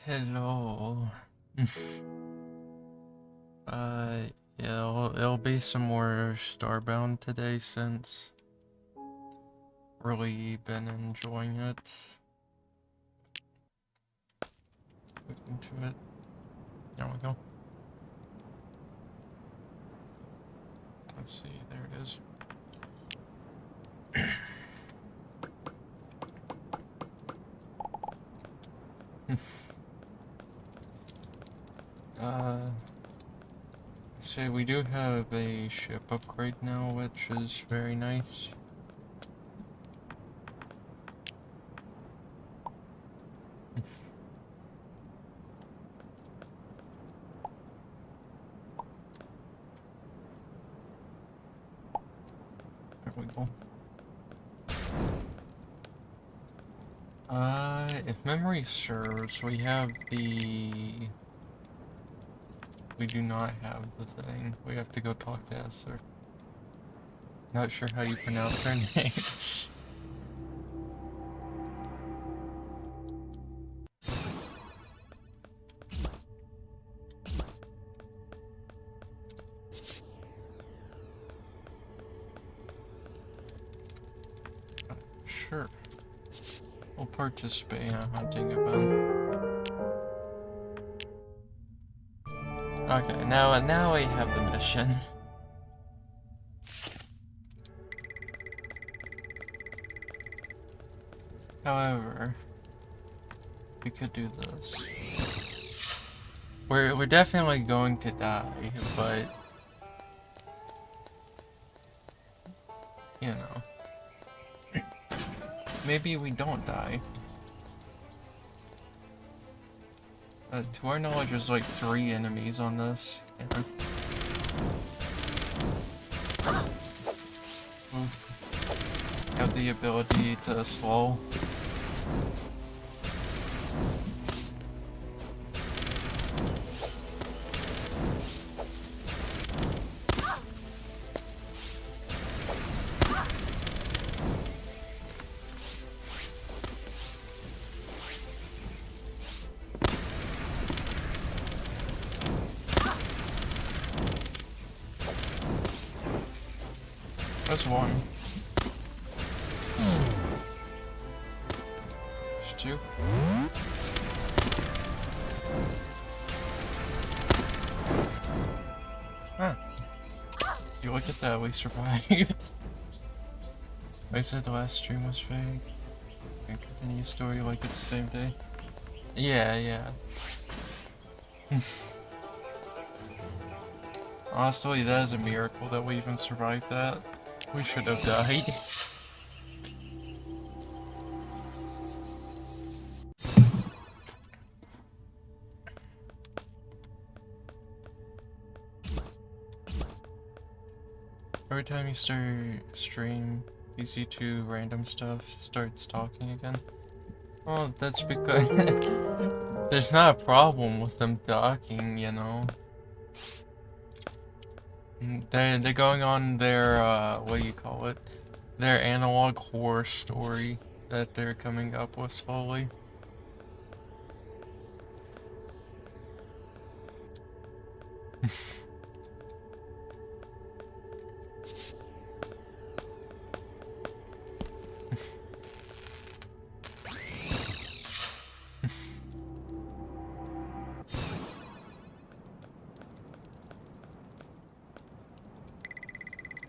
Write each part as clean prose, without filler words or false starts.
Hello. Yeah, it'll be some more Starbound today since really been enjoying it. Look into it. There we go. Let's see, there it is. So we do have a ship upgrade now, which is very nice. There we go. If memory serves, we do not have the thing. We have to go talk to Esther. Not sure how you pronounce her name. Sure. We'll participate in a hunting event. Okay, now we have the mission. However, we could do this. We're definitely going to die, but you know, maybe we don't die. To our knowledge, there's like 3 enemies on this. Yeah. Oof. Have the ability to slow. That's 1. There's 2. Huh. You look at that, we survived. I said the last stream was fake. Can continue a story like it's the same day. Yeah. Honestly, that is a miracle that we even survived that. We should have died. Every time you start stream, PC2 random stuff starts talking again. Well, that's because there's not a problem with them talking, you know. They're going on their what do you call it? Their analog horror story that they're coming up with slowly.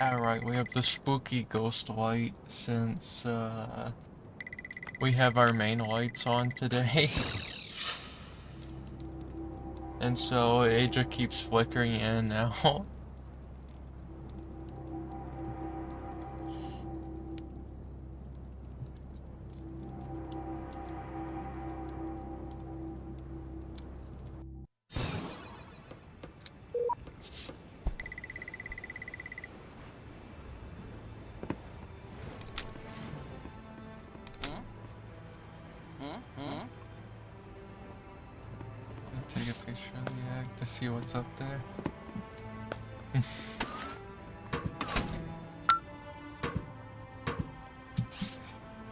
Alright, we have the spooky ghost light since we have our main lights on today. And so it just keeps flickering in and out. Take a picture of the egg to see what's up there.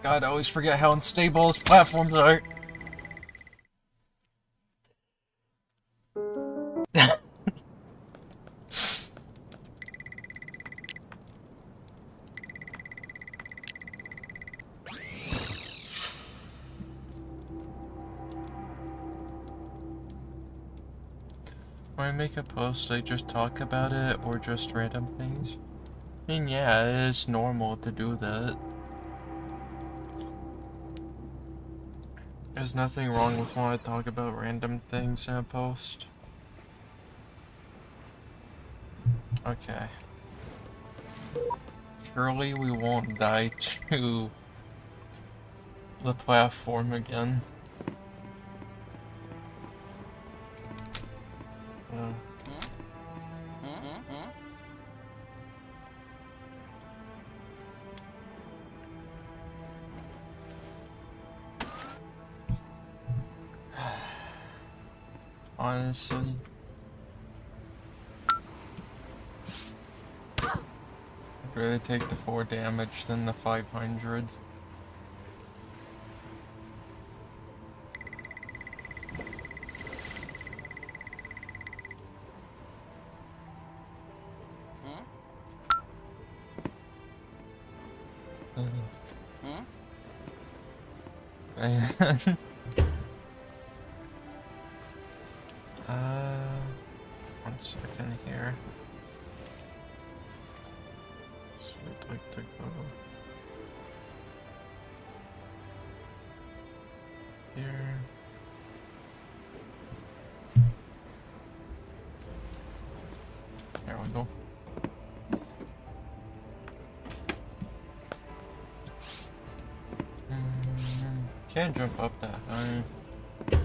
God, I always forget how unstable those platforms are. when I make a post, I just talk about it or just random things. I mean, yeah, it is normal to do that. There's nothing wrong with when I talk about random things in a post. Okay. Surely we won't die to the platform again. Honestly. I'd rather take the 4 damage than the 500. One second here. So I'd like to go here. There we go. Can't jump up that high.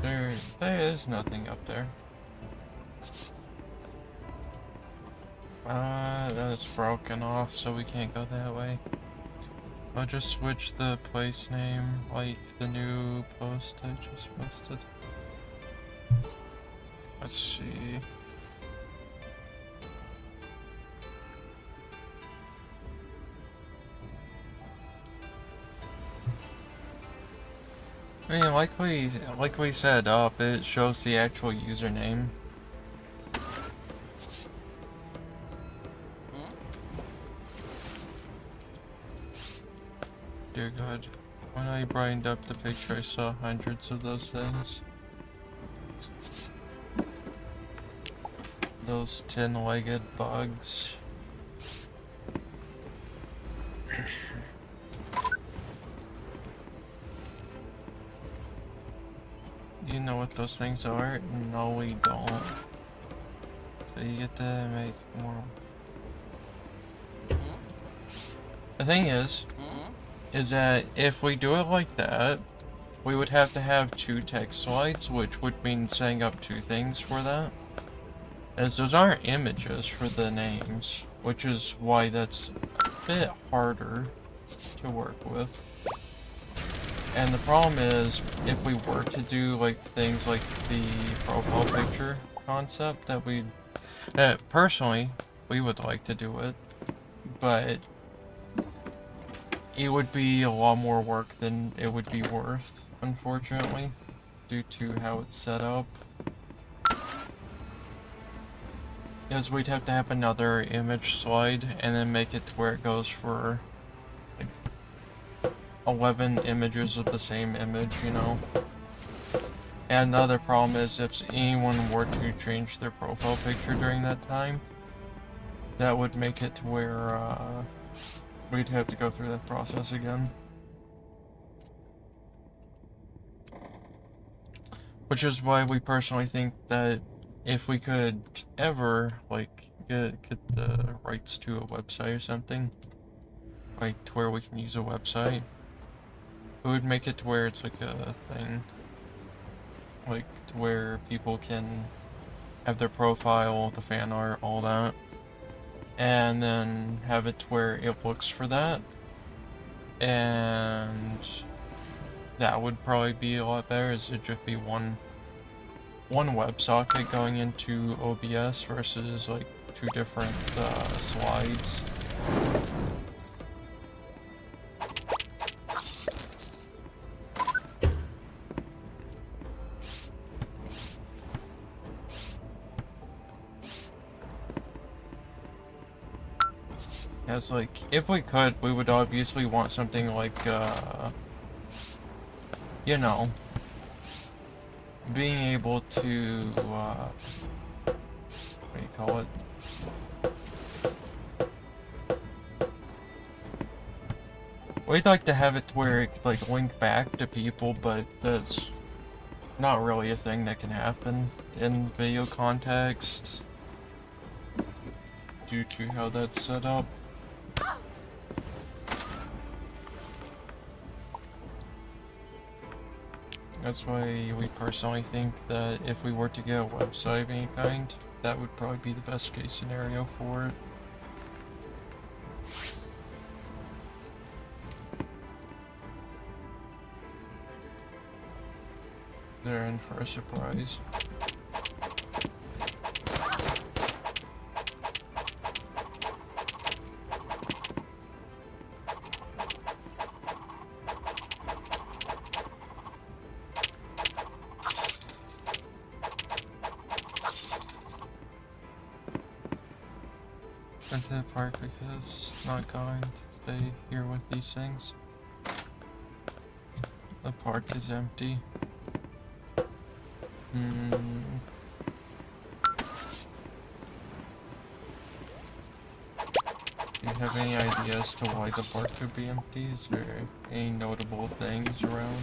There is nothing up there. That is broken off, so we can't go that way. I'll just switch the place name, like the new post I just posted. Let's see. I mean, like we said up, it shows the actual username. Dear God, when I brightened up the picture, I saw hundreds of those things. Those 10-legged bugs. You know what those things are? No, we don't. So you get to make more. The thing is that if we do it like that, we would have to have 2 text slides, which would mean setting up 2 things for that. As those aren't images for the names, which is why that's a bit harder to work with. And the problem is, if we were to do like things like the profile picture concept that personally, we would like to do it, but it would be a lot more work than it would be worth, unfortunately, due to how it's set up. Because we'd have to have another image slide and then make it to where it goes for like 11 images of the same image, you know? And the other problem is if anyone were to change their profile picture during that time, that would make it to where we'd have to go through that process again. Which is why we personally think that if we could ever, like, get the rights to a website or something, like, to where we can use a website, it would make it to where it's like a thing. Like, to where people can have their profile, the fan art, all that. And then have it to where it looks for that. And that would probably be a lot better, as it'd just be one WebSocket going into OBS versus like 2 different slides. As like, if we could, we would obviously want something like, you know, being able to, do you call it? We'd like to have it to where it like link back to people, but that's not really a thing that can happen in video context due to how that's set up. That's why we personally think that if we were to get a website of any kind, that would probably be the best case scenario for it. They're in for a surprise. Went to the park because I'm not going to stay here with these things. The park is empty. Do you have any idea as to why the park could be empty? Is there any notable things around?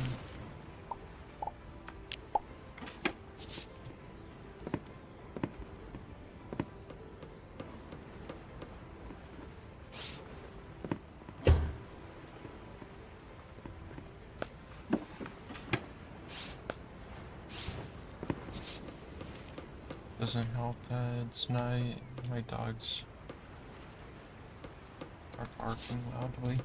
Doesn't help that it's night. My dogs are barking loudly.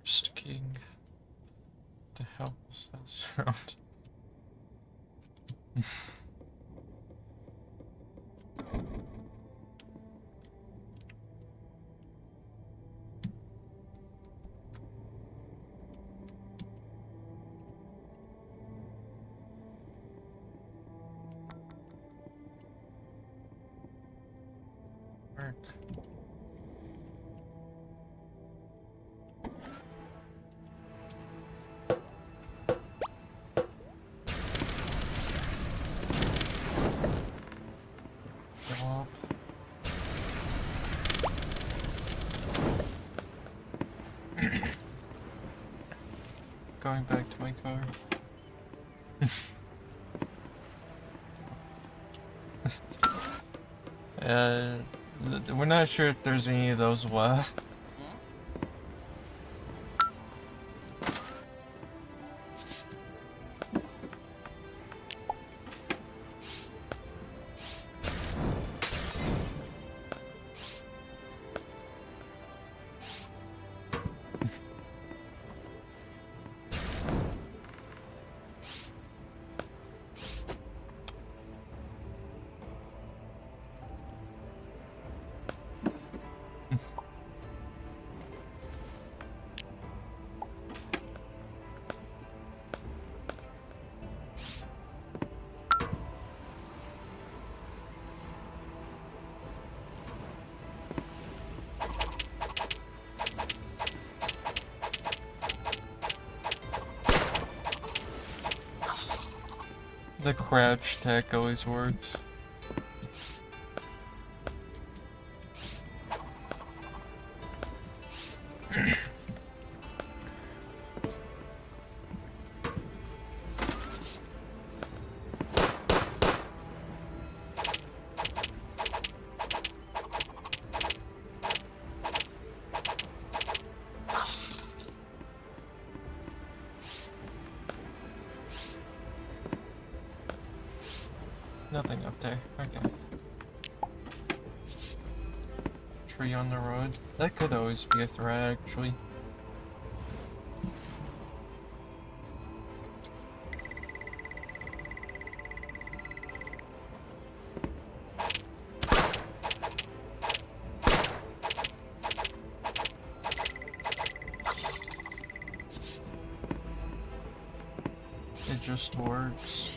Worst king. The hell was that sound? Work. Going back to my car. We're not sure if there's any of those left. The crouch tech always works. Nothing up there. Okay. Tree on the road. That could always be a threat, actually. works.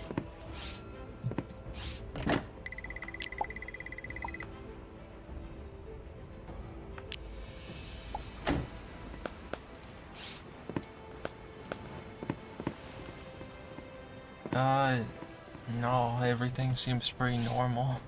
No, everything seems pretty normal.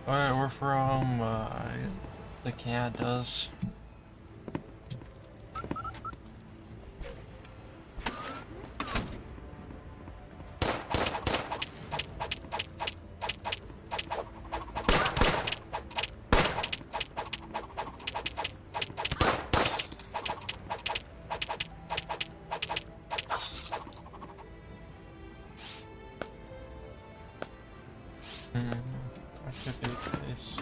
Where we're from, the cat does. That should be the case.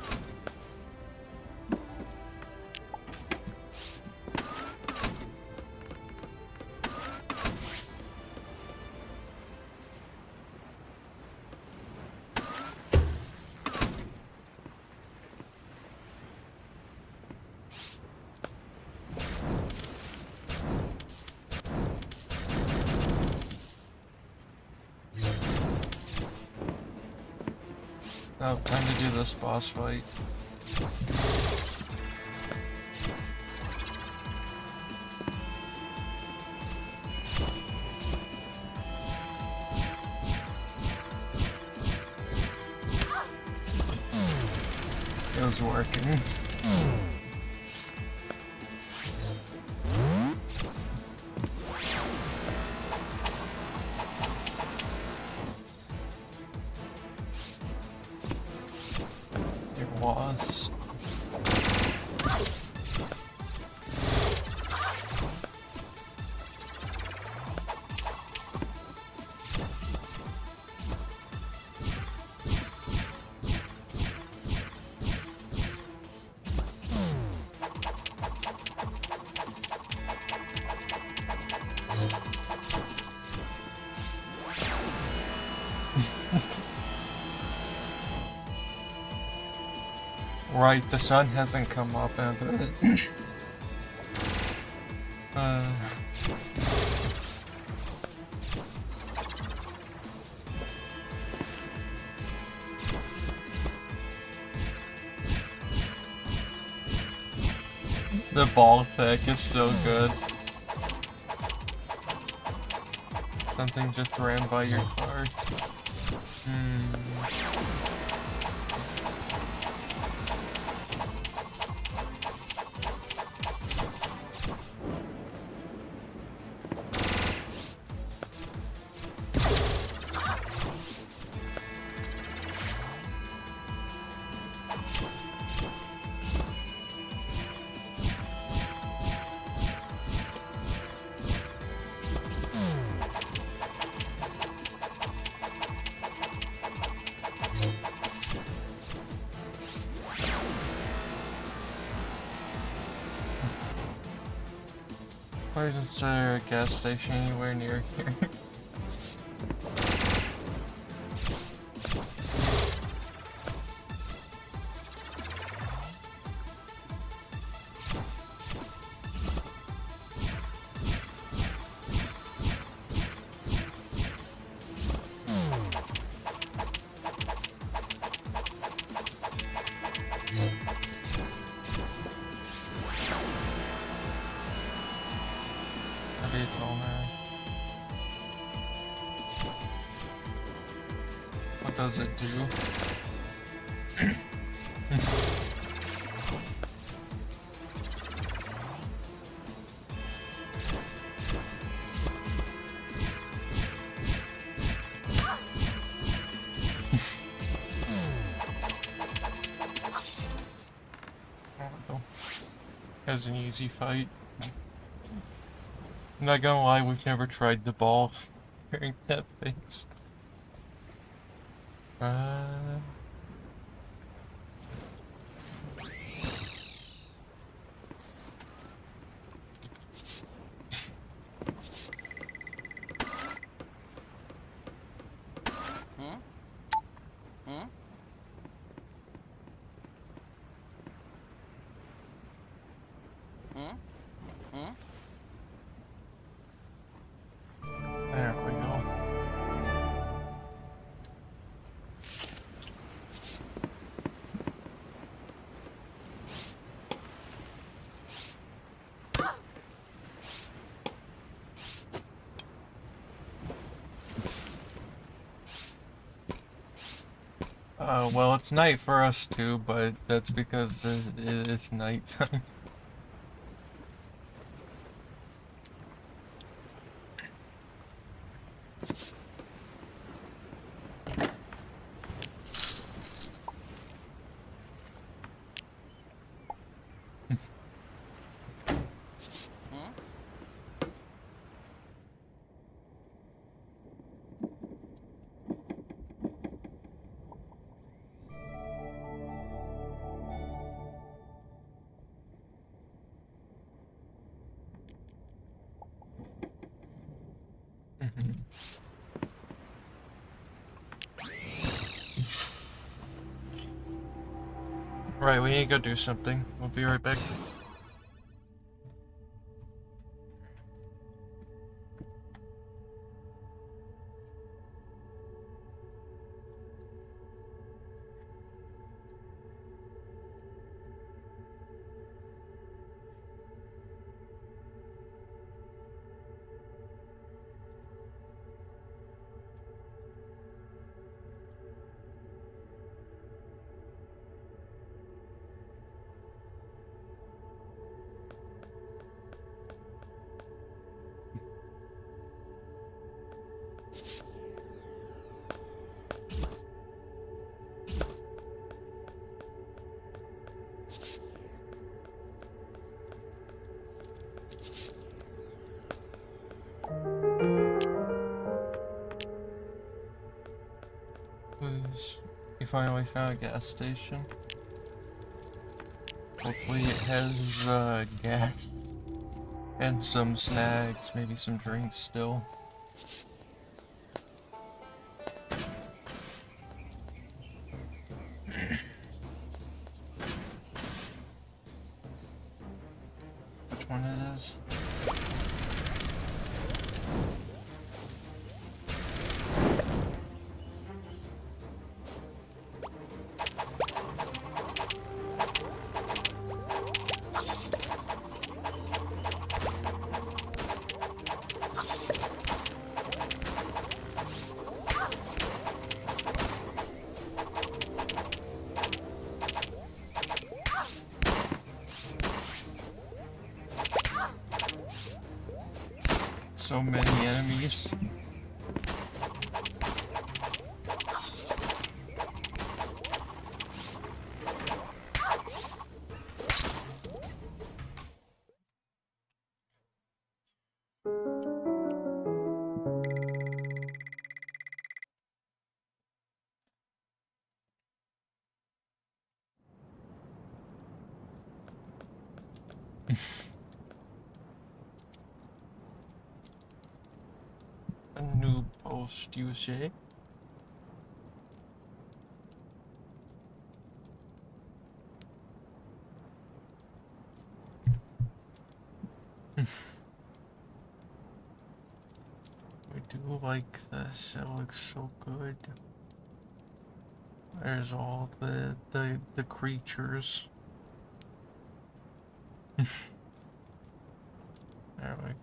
Oh, time to do this boss fight. It was working. It was. Right, the sun hasn't come up yet. The ball tech is so good. Something just ran by your car. Why isn't there a gas station anywhere near here? What does it do? Has an easy fight. I'm not gonna lie, we've never tried the ball during that phase. Uh... There we go. Well, it's night for us too, but that's because it's nighttime. Right, we need to go do something. We'll be right back. You finally found a gas station. Hopefully it has gas and some snacks, maybe some drinks still. Which one it is? So many enemies. A new post, you say? I do like this, it looks so good. There's all the creatures. There we go.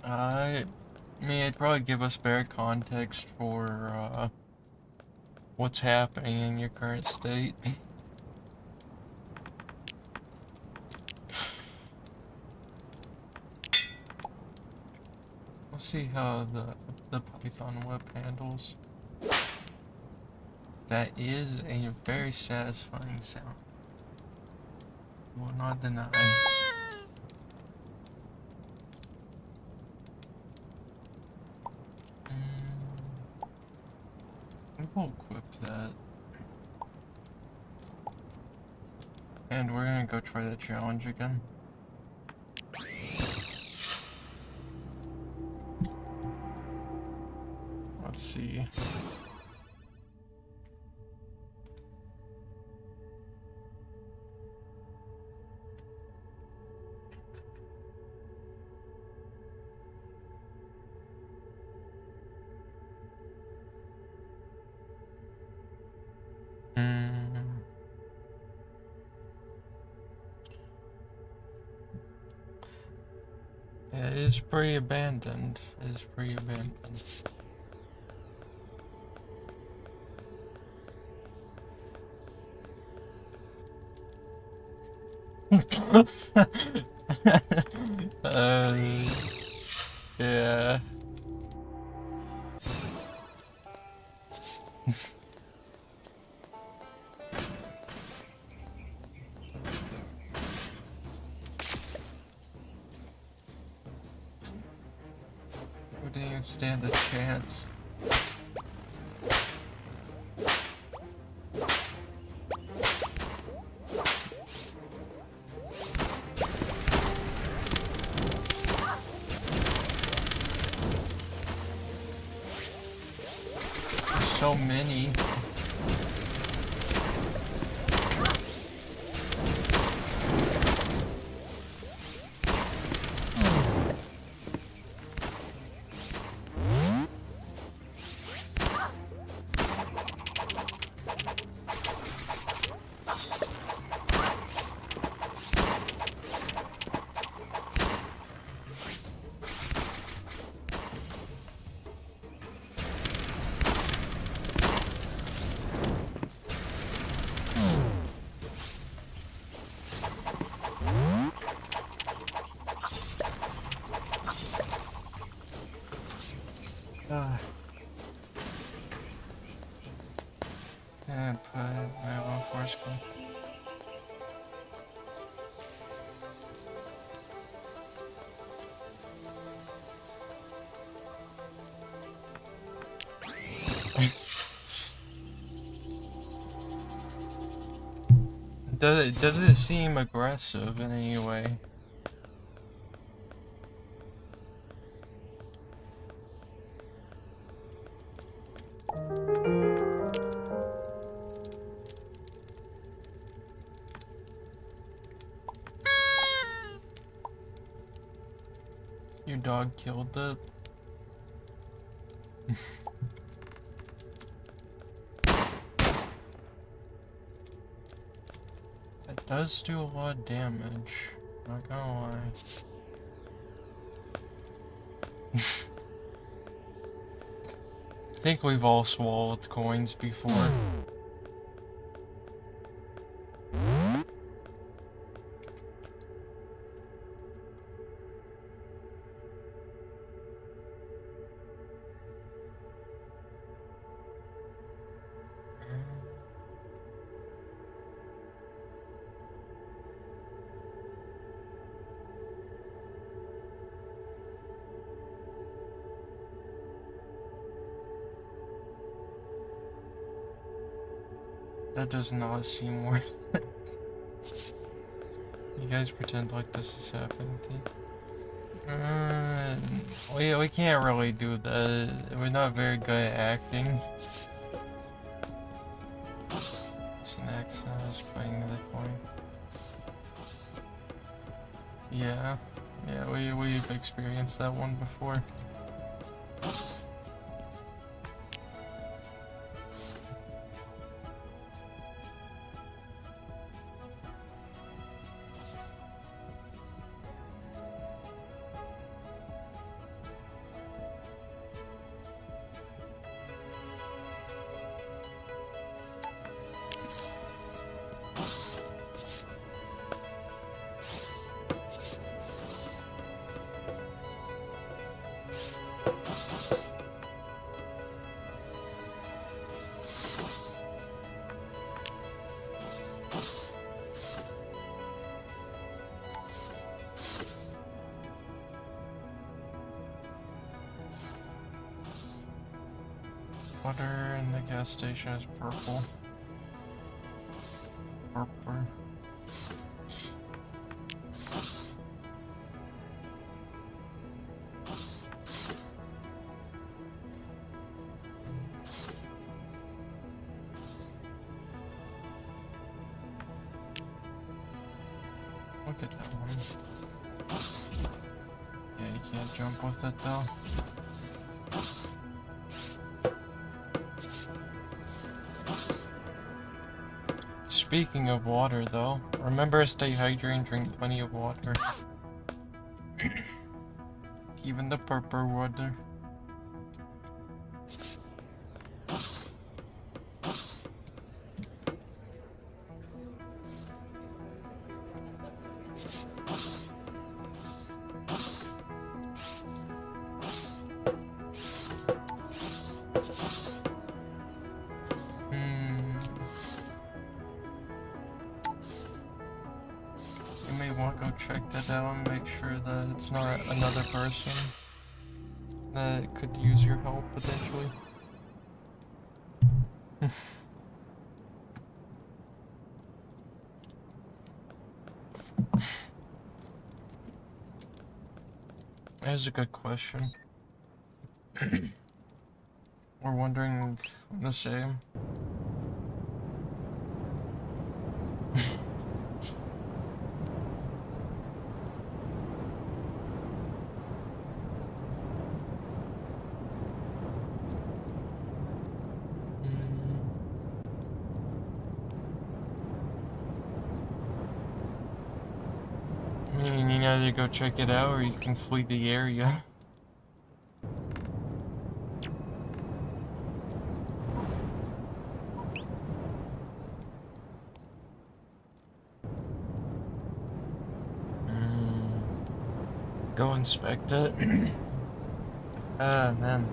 I mean, it'd probably give us better context for what's happening in your current state. Let's see how the Python web handles. That is a very satisfying sound. Will not deny. We will equip that. And we're gonna go try the challenge again. Let's see. Yeah, it is pretty abandoned. It is pretty abandoned. Yeah. We didn't even stand a chance. So many. Yeah, put my one force gun. Does it seem aggressive in any way? Your dog killed it. It does do a lot of damage, not gonna lie. I think we've all swallowed coins before. That does not seem worth it. You guys pretend like this is happening to you. We can't really do that. We're not very good at acting. Snack sounds playing the coin. Yeah. Yeah, we've experienced that one before. Water in the gas station is purple. Purple. Look at that one. Yeah, you can't jump with it though. Speaking of water though, remember to stay hydrated, drink plenty of water. Even the purple water. You may want to go check that out and make sure that it's not another person that could use your help potentially. That is a good question. We're wondering the same. I mean, you can either go check it out or you can flee the area. Go inspect it. Ah, man.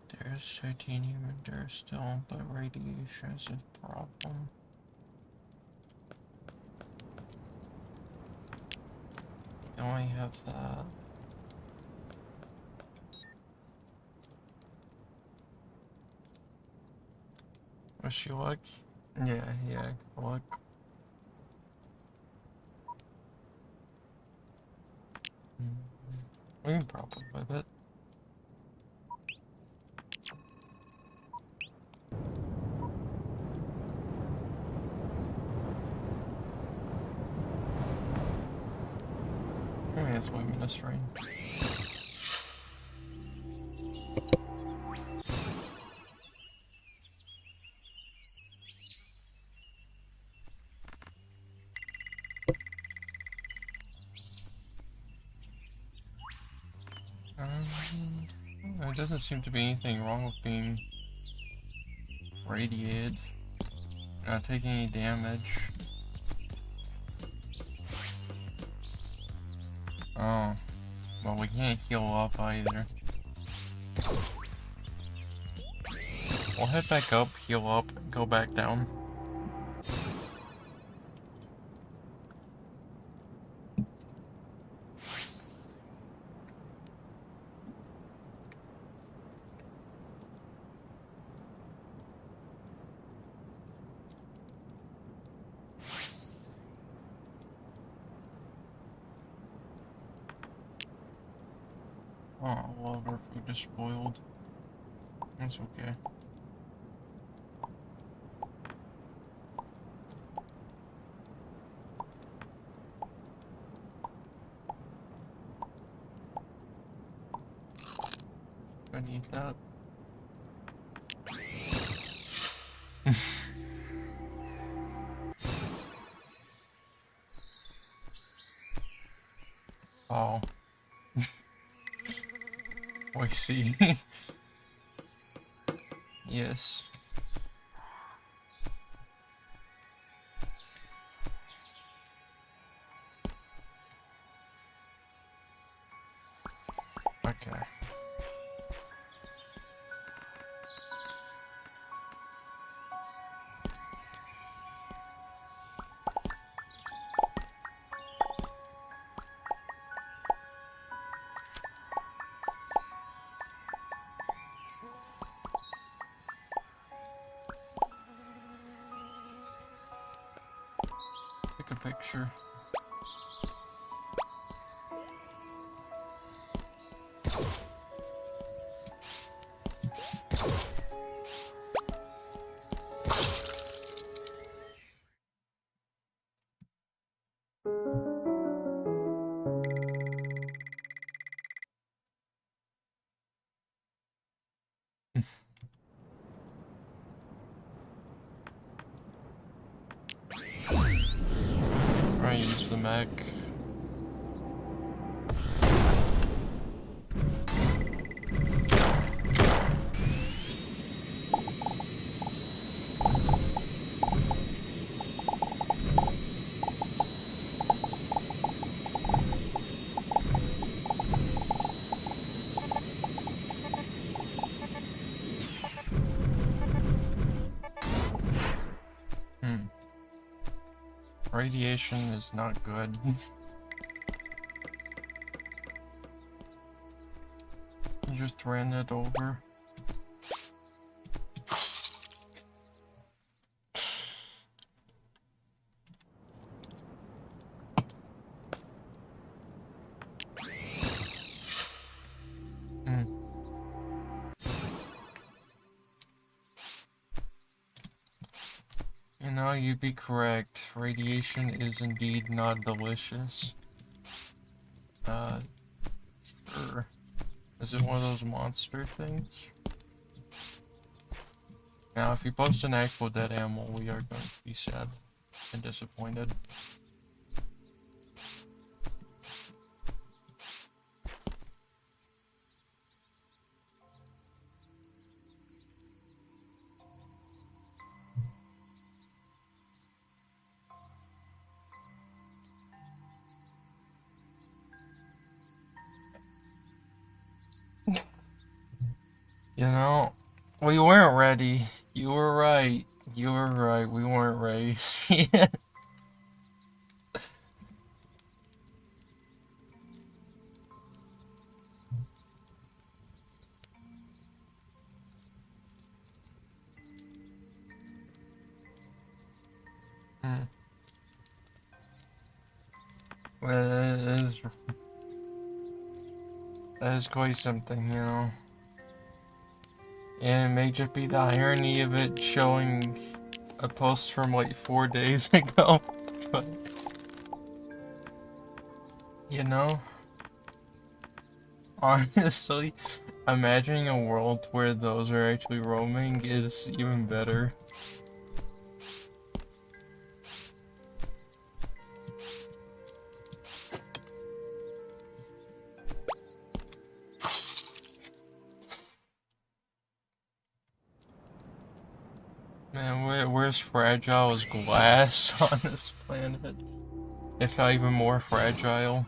There's titanium in there still, but radiation is a problem. You only have that. Wish you luck? Yeah, good luck. We can probably with it. Oh, yeah, it's going to miss rain. There doesn't seem to be anything wrong with being radiated. Not taking any damage. Oh. Well, we can't heal up either. We'll head back up, heal up, go back down. Oh, well, our food is spoiled. That's okay. I need that. Oh. I see. Yes. Okay. a picture. Try and use the mech. Radiation is not good. You just ran it over. You know, you'd be correct. Radiation is indeed not delicious. Sure. Is it one of those monster things? Now, if you post an actual dead animal, we are going to be sad and disappointed. You know, we weren't ready. You were right. You were right. We weren't ready to see it. Well, that is quite something, you know. And it may just be the irony of it showing a post from like 4 days ago, but you know, honestly, imagining a world where those are actually roaming is even better. Man, we're as fragile as glass on this planet, if not even more fragile.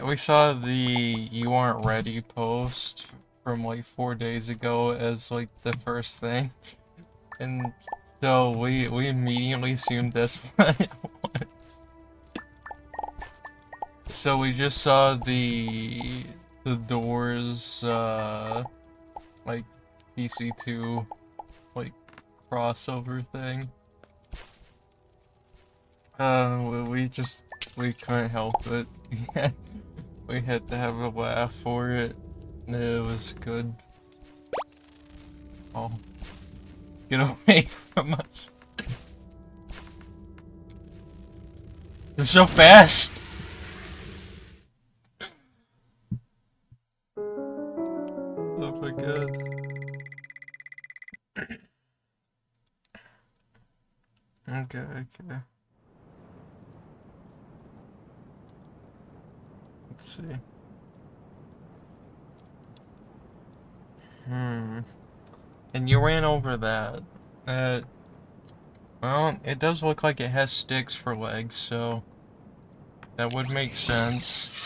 We saw the "you aren't ready" post from like 4 days ago as like the first thing, and so we immediately assumed that's what it was. So we just saw the doors like PC2 like crossover thing. We couldn't help it. We had to have a laugh for it. It was good. Oh, get away from us! They're so fast. Oh my god. Okay. Let's see. And you ran over that. Well, it does look like it has sticks for legs, so that would make sense.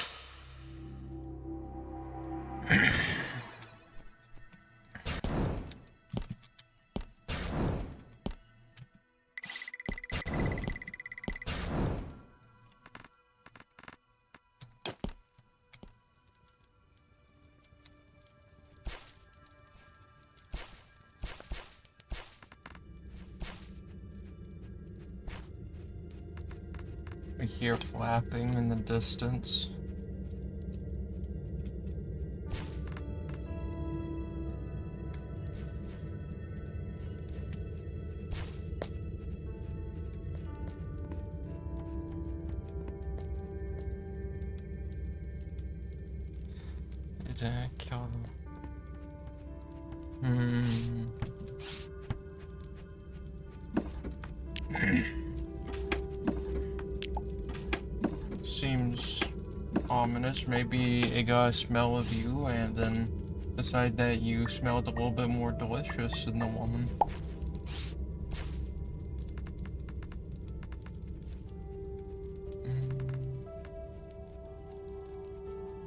We hear flapping in the distance. Did I kill them? Seems ominous. Maybe it got a smell of you and then decided that you smelled a little bit more delicious than the woman.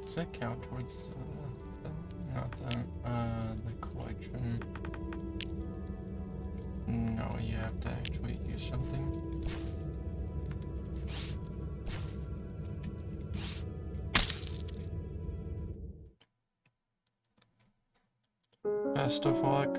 Does that count towards not the collection? No, you have to actually use something. Best of luck.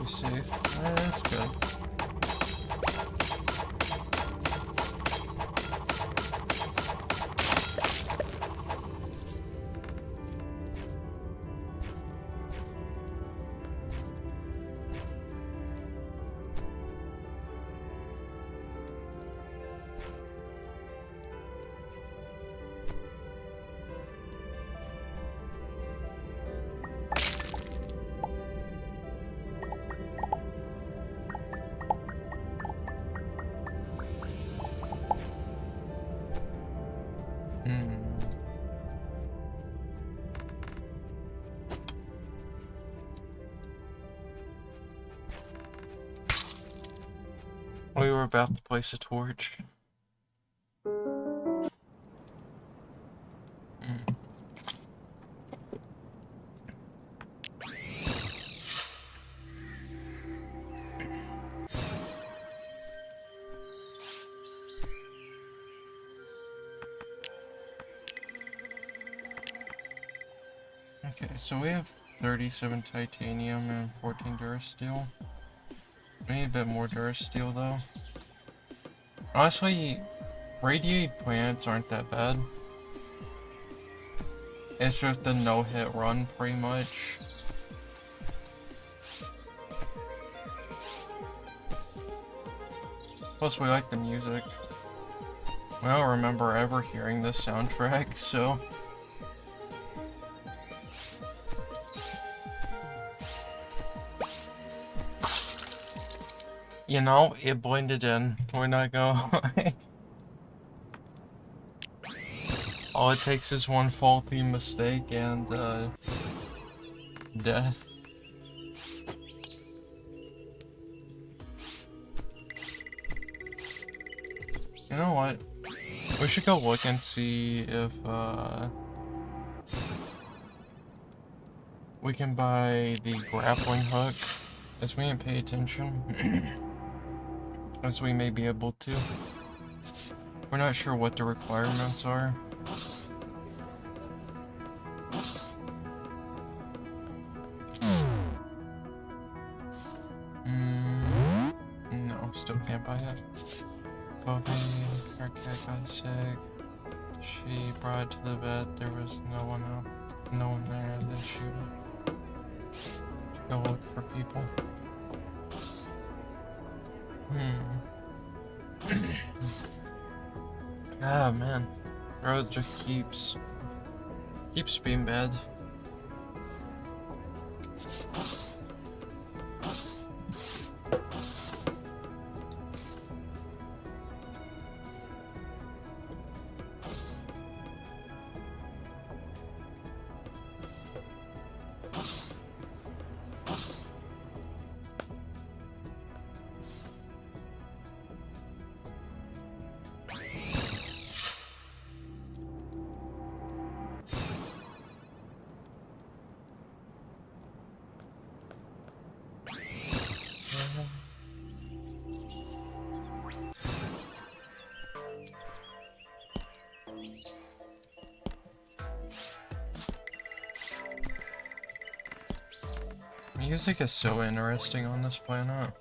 Safe. That's good. We were about to place a torch. Okay, so we have 37 titanium and 14 durasteel. We need a bit more durasteel though. Honestly, radiated planets aren't that bad. It's just a no-hit run, pretty much. Plus, we like the music. I don't remember ever hearing this soundtrack, so... You know, it blended in. We're not gonna... All it takes is one faulty mistake and, death. You know what? We should go look and see if, we can buy the grappling hook, as we didn't pay attention, as we may be able to. We're not sure what the requirements are. No, still can't buy it. Bobby, her cat got sick. She brought it to the vet. There was no one there. Then shoot. Go look for people. Ah man, the road just keeps being bad. Music is so interesting on this planet.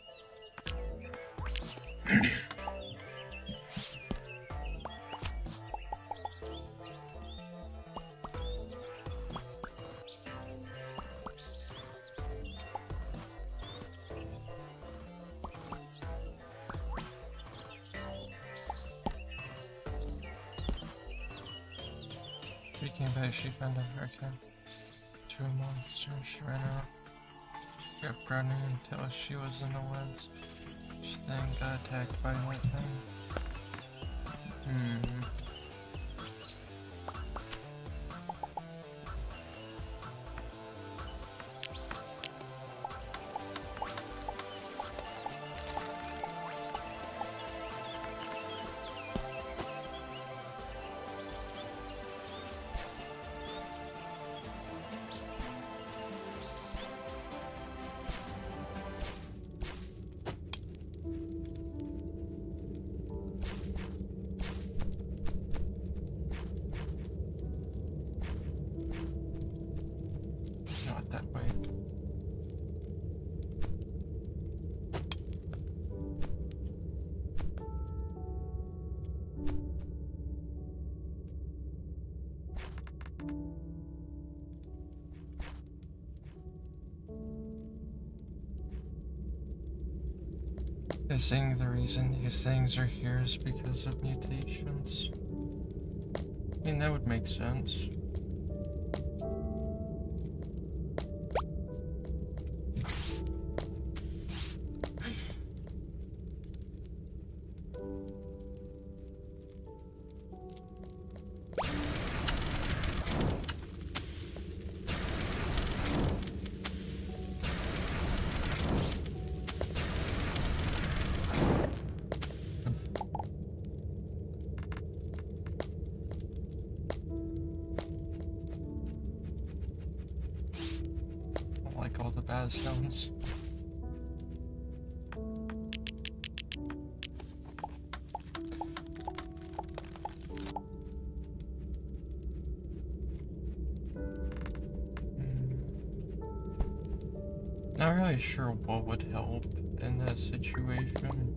She came back, she found a hurricane. Two monsters, she ran around. Kept running until she was in the woods. She then got attacked by that thing. Not that way. Guessing the reason these things are here is because of mutations. I mean, that would make sense. Like all the bad sounds. Not really sure what would help in that situation.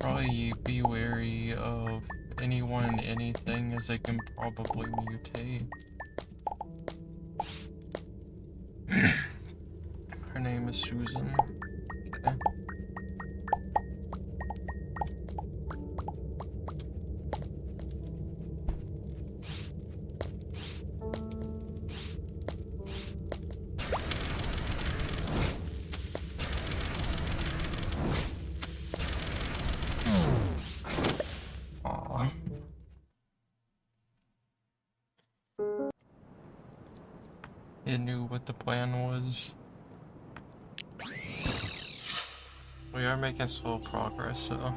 Probably be wary of anyone anything, as they can probably mutate. Her name is Susan. Okay. Aw. It knew what the plan was. We are making slow progress, so.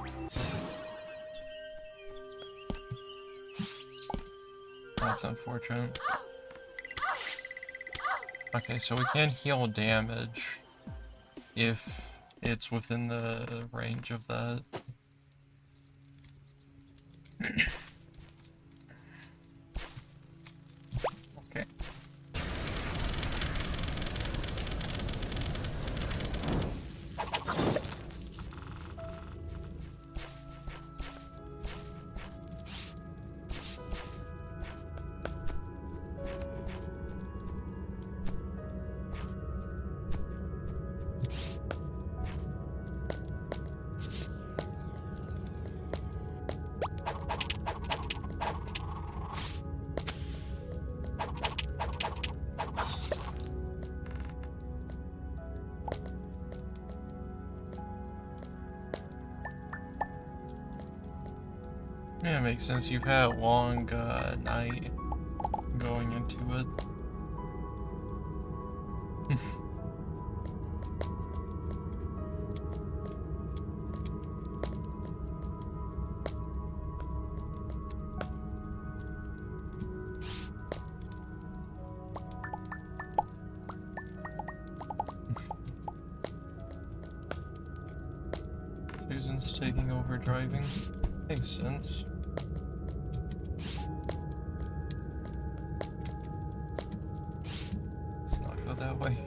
That's unfortunate. Okay, so we can heal damage if it's within the range of that. Okay. Yeah, it makes sense. You've had a long night going into it. Susan's taking over driving. Makes sense. Let's not go that way.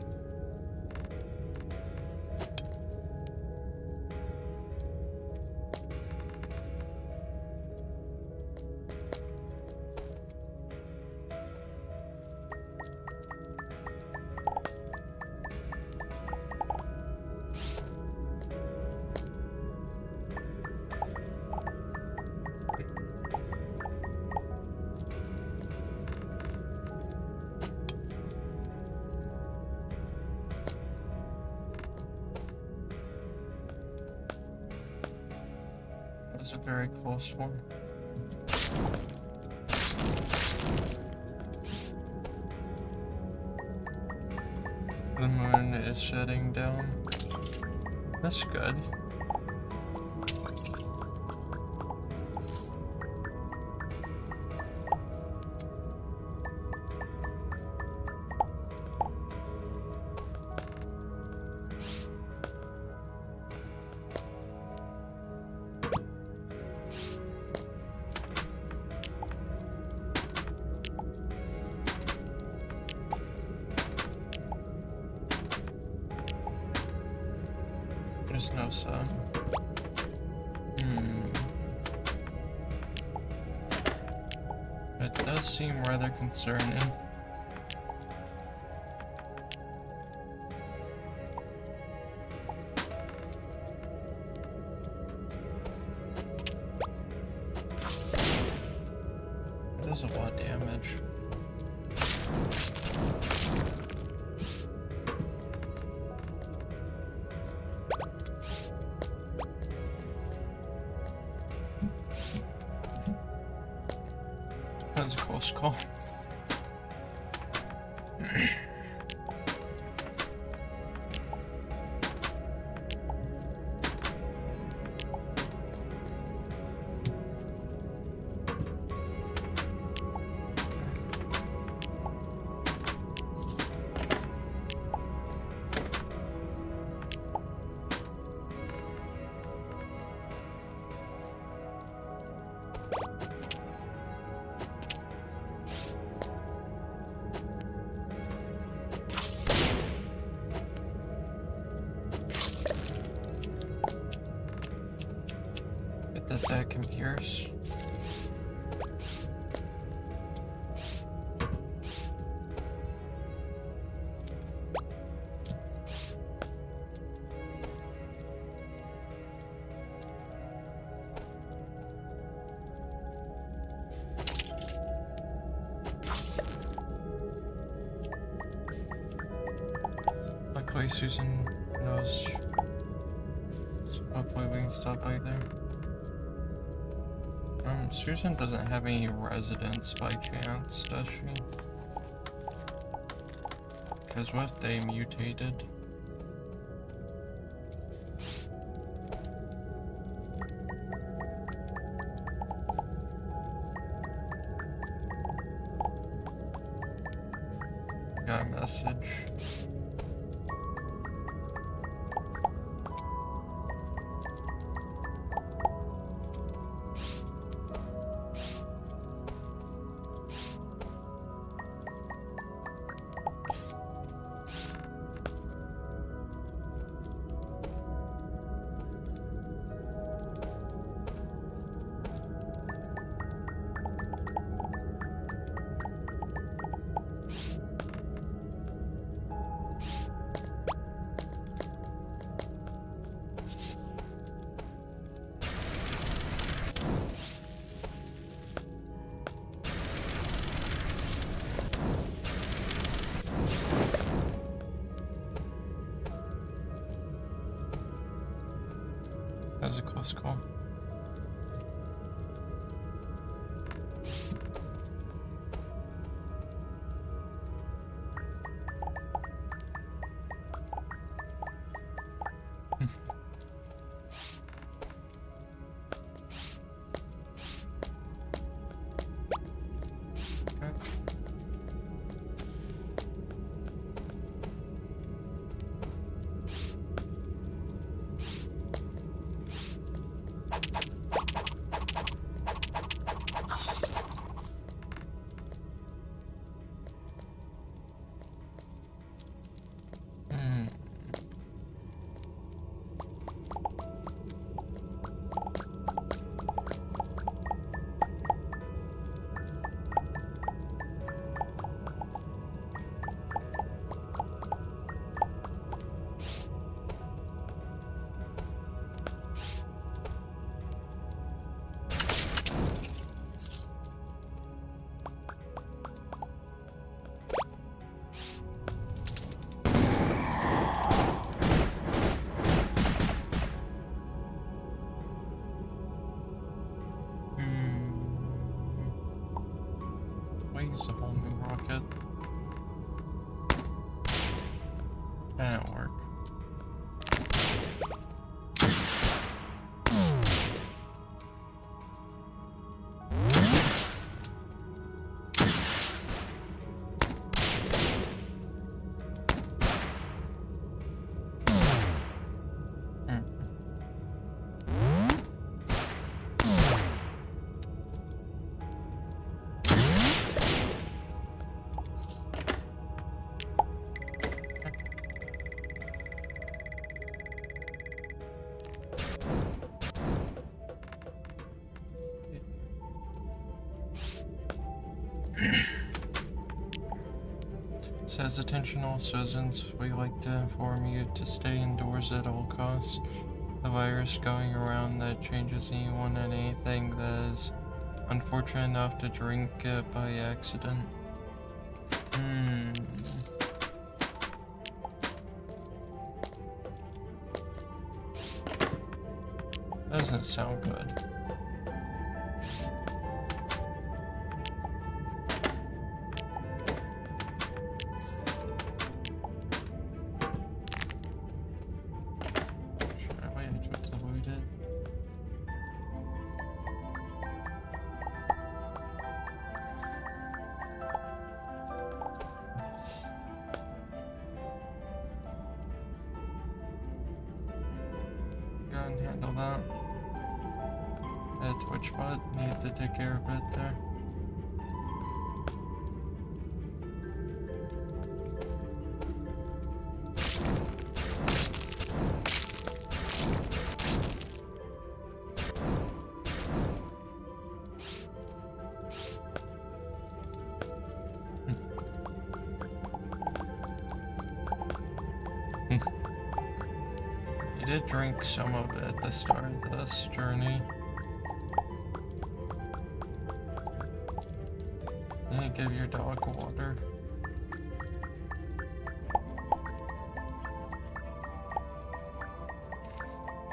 That was a very close one. The moon is shutting down. That's good. There's no sun. It does seem rather concerning. It does a lot of damage. That was a close call. That can pierce. Luckily Susan knows. So hopefully we can stop by there. Susan doesn't have any residents by chance, does she? Because what if they mutated? Got a message. That was a close call. Use a whole new rocket. That didn't work. Says attention all citizens, we like to inform you to stay indoors at all costs. The virus going around that changes anyone and anything that is unfortunate enough to drink it by accident. Doesn't sound good. Handle that. That Twitch bot needed to take care of it there. You did drink some of it at the start of this journey. You need to give your dog water.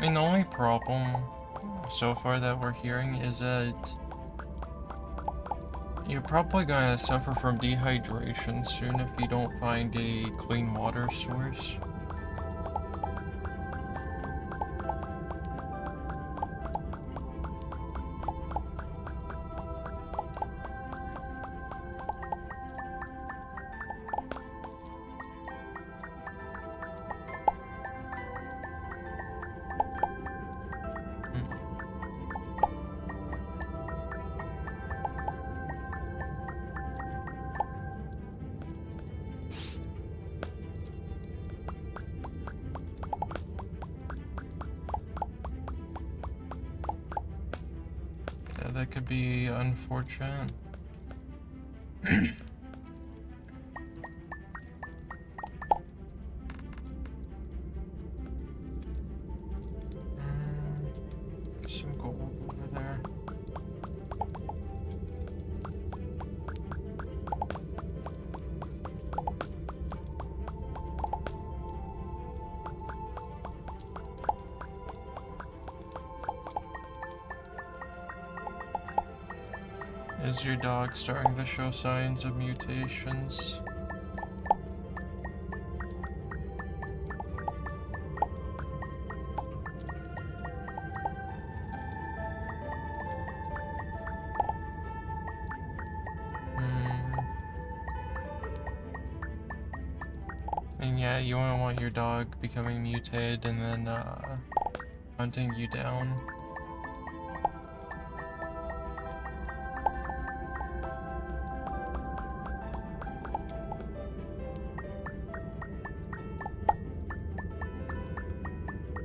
I mean, the only problem so far that we're hearing is that you're probably gonna suffer from dehydration soon if you don't find a clean water source. Yeah, that could be unfortunate. Some gold over there. Is your dog starting to show signs of mutations? And yeah, you wouldn't want your dog becoming mutated and then hunting you down.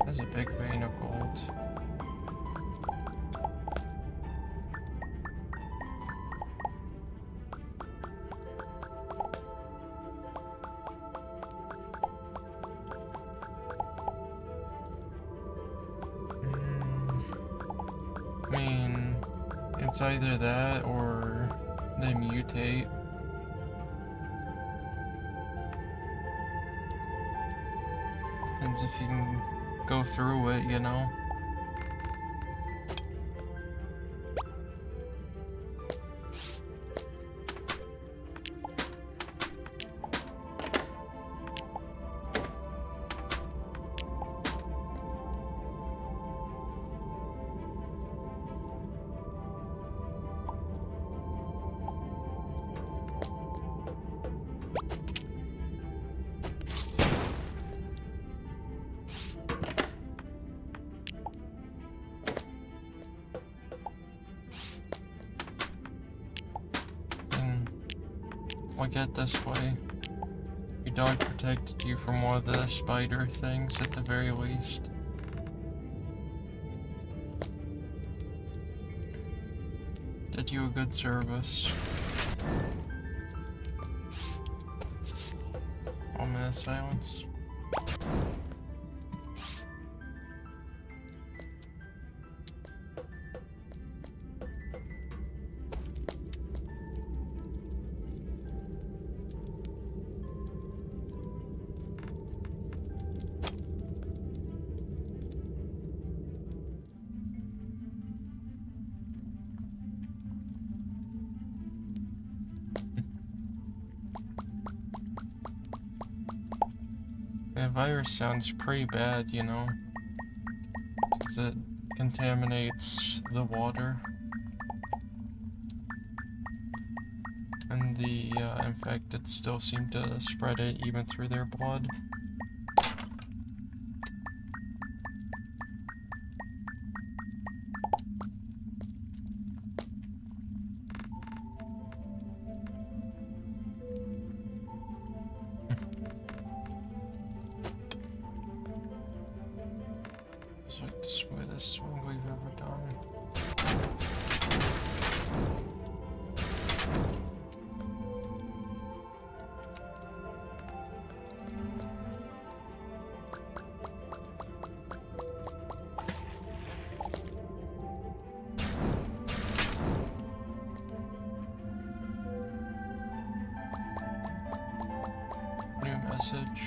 There's a big vein of gold. I mean, it's either that or they mutate. Depends if you can go through it, you know? We'll get this way. Your dog protected you from one of the spider things at the very least. Did you a good service. 1 minute silence. The virus sounds pretty bad, you know, since it contaminates the water. And the infected still seem to spread it even through their blood. It's like the smoothest swing we've ever done. New message.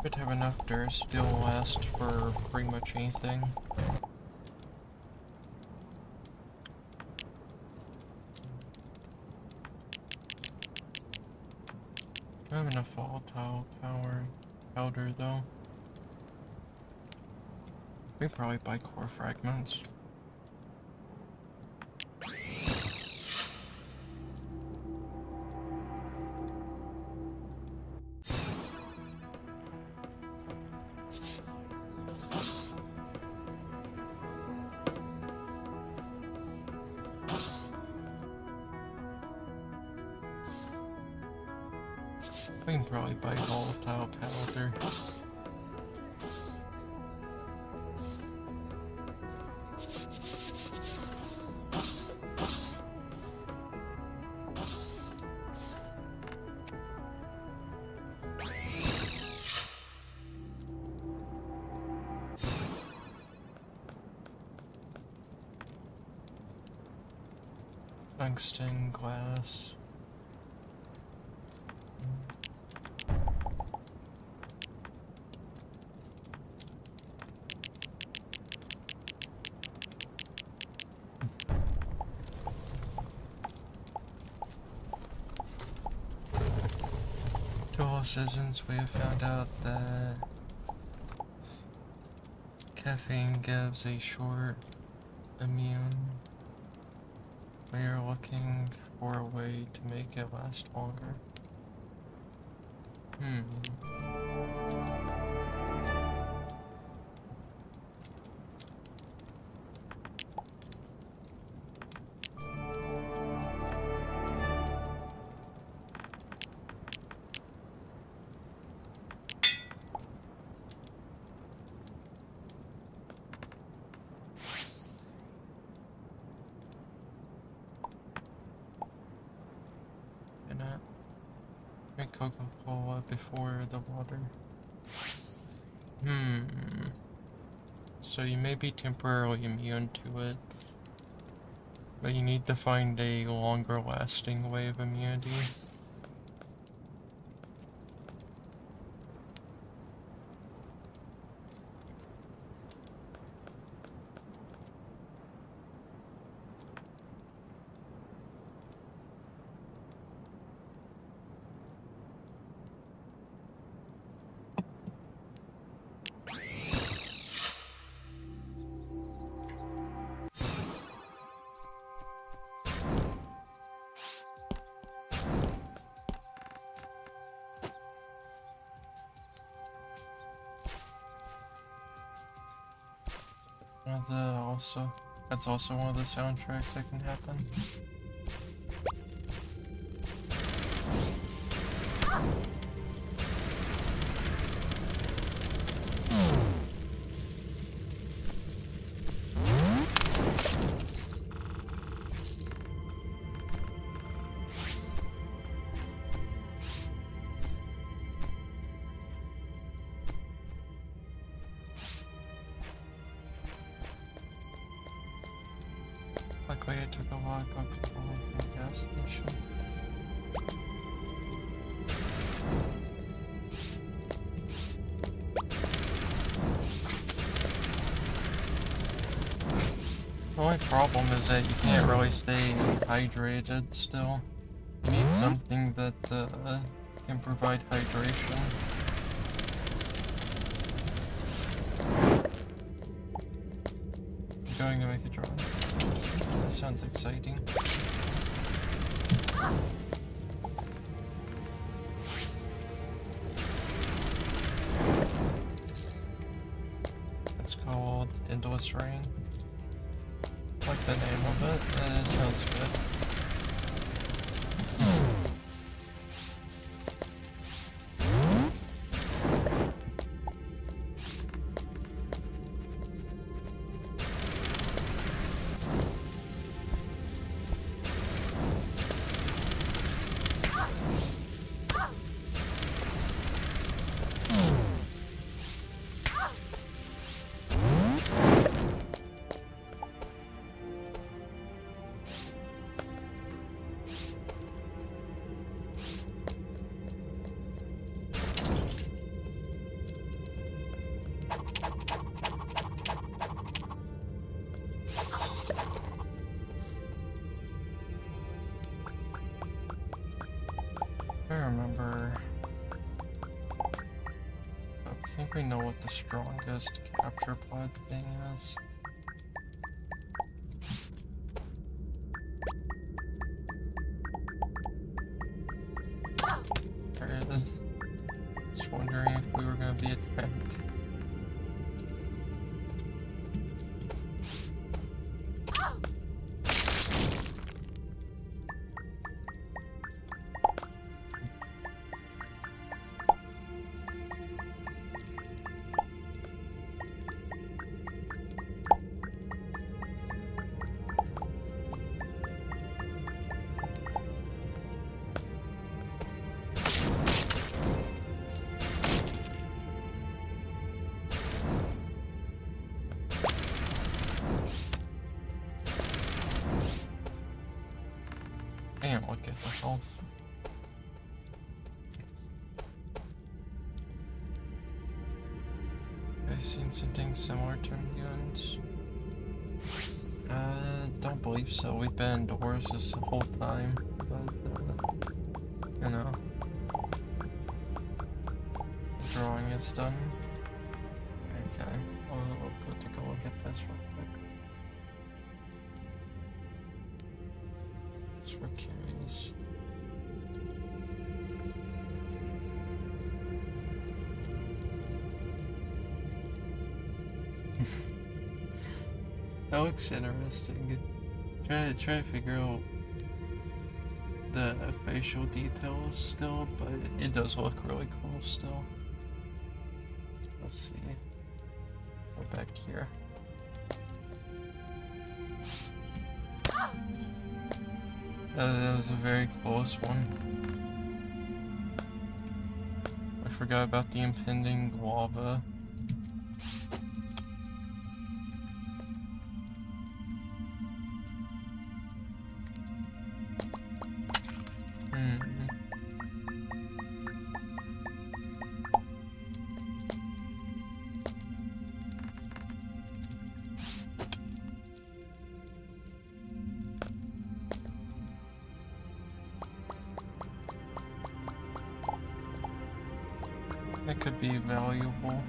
Should have enough Durasteel last for pretty much anything. I have enough volatile powder though. We probably buy core fragments. We can probably buy volatile powder. Tungsten, glass. Dual seasons, we have found out that caffeine gives a short immune. We are looking for a way to make it last longer. Make Coca-Cola before the water. So you may be temporarily immune to it, but you need to find a longer lasting way of immunity. That's also one of the soundtracks that can happen. Luckily I took a lot of Coca-Cola from the gas station. The only problem is that you can't really stay hydrated still. You need something that can provide hydration. I'm going to make a drawing. That sounds exciting. It's called Endless Rain. I like the name of it. It sounds good. think we know what the strongest capture pod thing is. There it is. Just wondering if we were gonna be attacked. Damn, look at the health. I've seen something similar to guns. Don't believe so. We've been indoors this whole time, but, you know. The drawing is done. Okay, I'll go take a look at this real quick. We're curious. That looks interesting. Try to figure out the facial details still, but it does look really cool still. Let's see. Go back here. That was a very close one. I forgot about the impending lava. That could be valuable.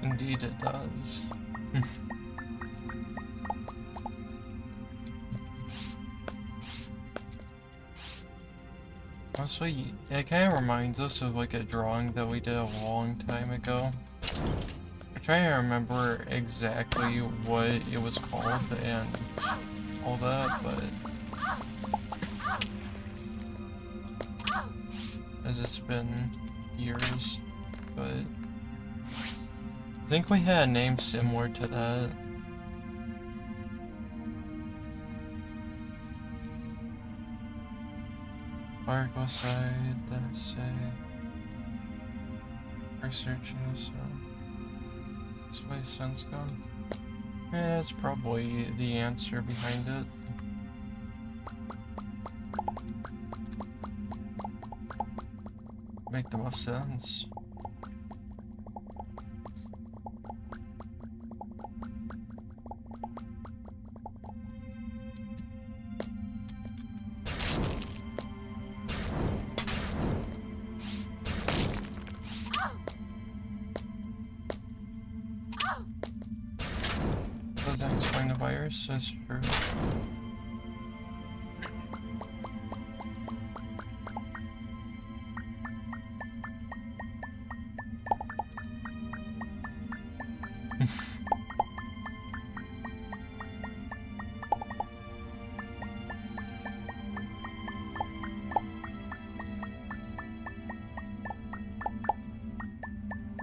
Indeed it does. Honestly, it kind of reminds us of like a drawing that we did a long time ago. I'm trying to remember exactly what it was called and all that, but as it's been years, but I think we had a name similar to that. Article side, that's researching this. This way the sun's gone. Yeah, that's probably the answer behind it. Make the most sense. Doesn't explain the virus, that's true.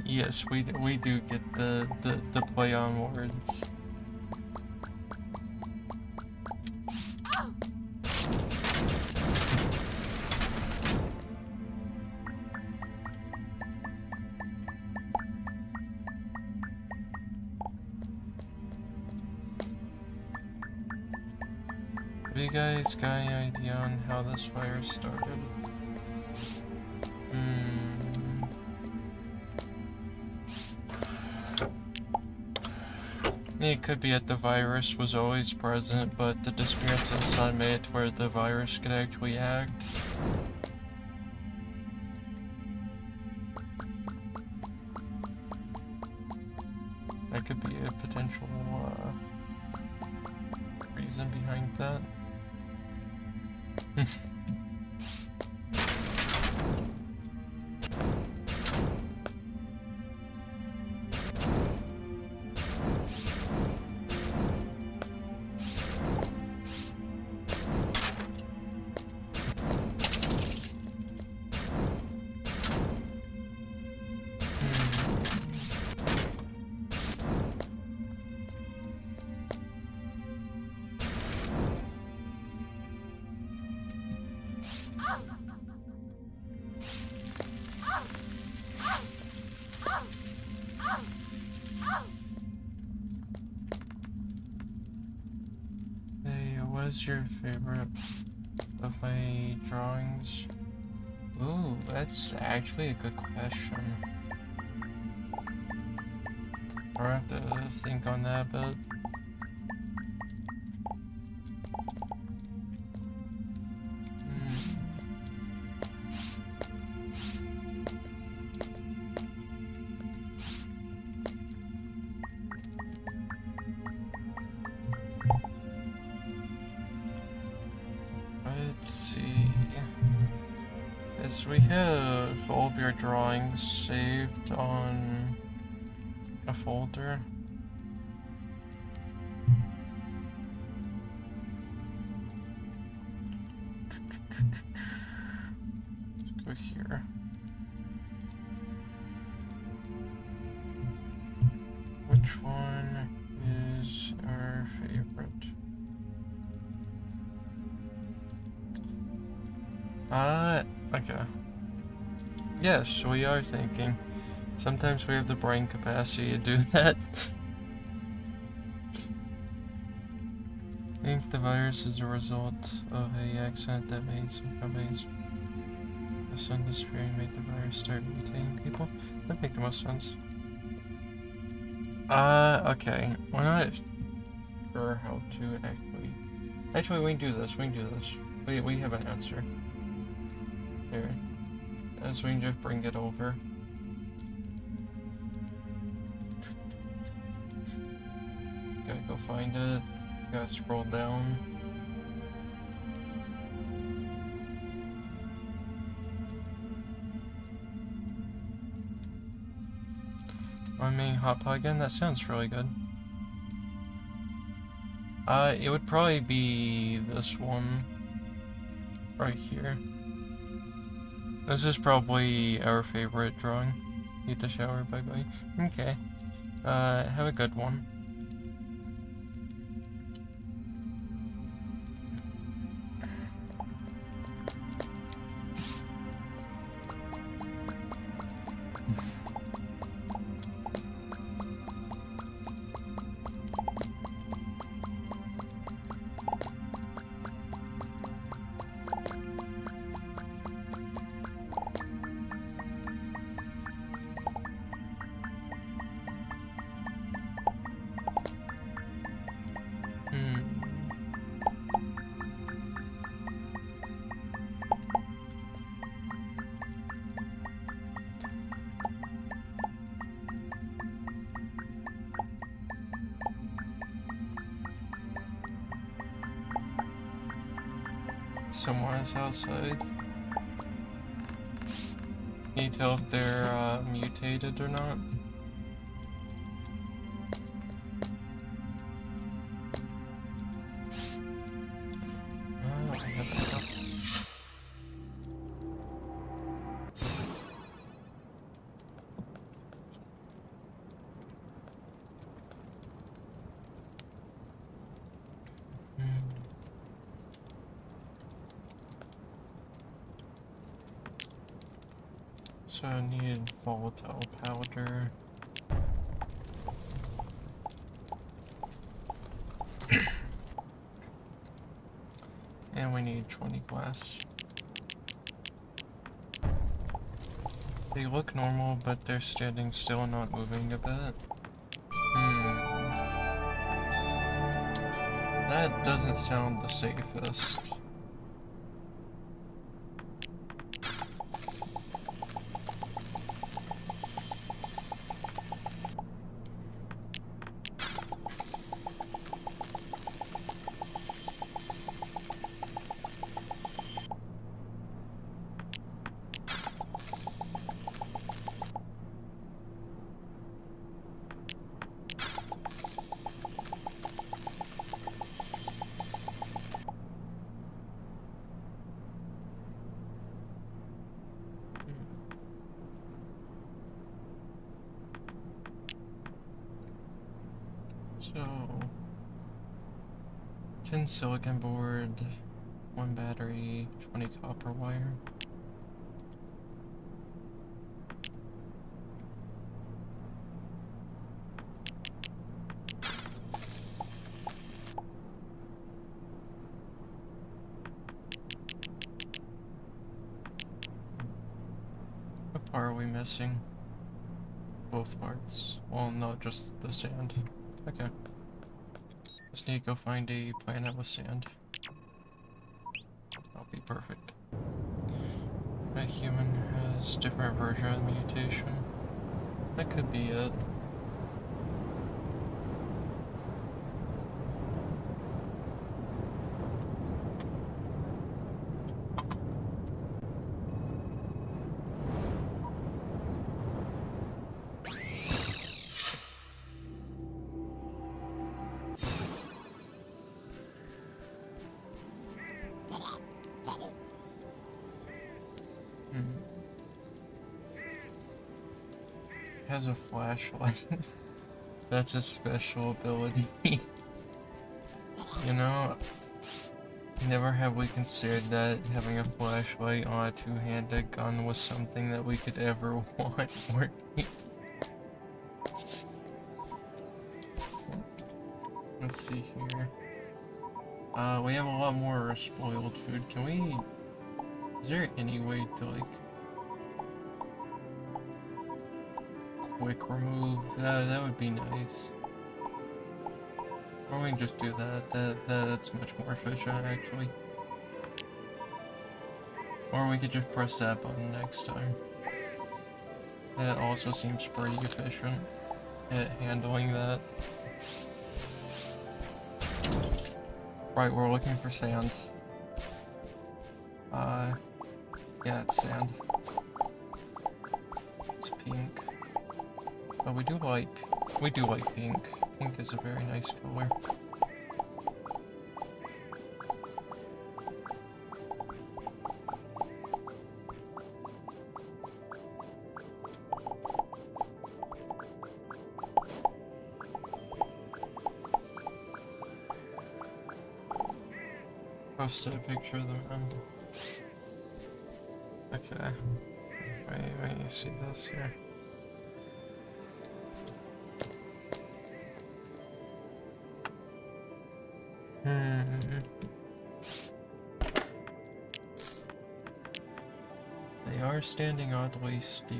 Yes, we do get the play on words. Have you guys got any idea on how this fire started? It could be that the virus was always present, but the disappearance of the sun made it where the virus could actually act. That could be a potential reason behind that. What is your favorite of my drawings? Ooh, that's actually a good question. I'll have to think on that a bit. Let's see. Yes, we have all of your drawings saved on a folder. Let's go here. Which one is our favorite? Okay. Yes, we are thinking. Sometimes we have the brain capacity to do that. I think the virus is a result of a accident that made some companies. The sun disappearing made the virus start mutating people. That'd make the most sense. Okay. We're not sure how to actually... Actually, we can do this. We can do this. We have an answer. Here. So we can just bring it over. Gotta go find it. Gotta scroll down. My main hot pot again? That sounds really good. It would probably be this one. Right here. This is probably our favorite drawing. Eat the shower, bye bye. Okay. Have a good one. Someone is outside. Can you tell if they're mutated or not? So I need volatile powder. And we need 20 glass. They look normal, but they're standing still and not moving a bit. That doesn't sound the safest. So, 10 silicon board, 1 battery, 20 copper wire. What part are we missing? Both parts. Well, no, just the sand. Okay. Just need to go find a planet with sand. That'll be perfect. A human has different version of mutation. That could be it. Has a flashlight. That's a special ability. You know, never have we considered that having a flashlight on a two-handed gun was something that we could ever want or need. Let's see here. We have a lot more spoiled food. Can we... Is there any way to, like... quick remove? That would be nice. Or we can just do that. That's much more efficient, actually. Or we could just press that button next time. That also seems pretty efficient at handling that. Right, we're looking for sand. Yeah, it's sand. It's pink. But we do like pink. Pink is a very nice color. Post a picture of the end. Okay. Wait, you see this here? They are standing oddly still.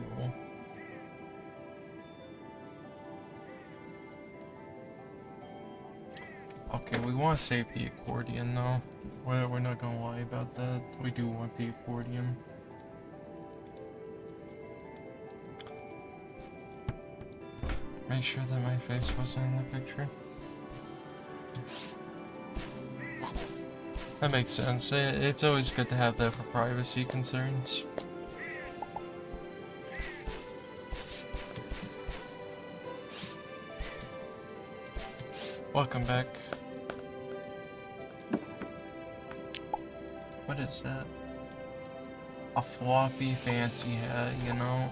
Okay, we want to save the accordion though. We're not gonna lie about that. We do want the accordion. Make sure that my face wasn't in the picture. That makes sense. It's always good to have that for privacy concerns. Welcome back. What is that? A floppy fancy hat, you know?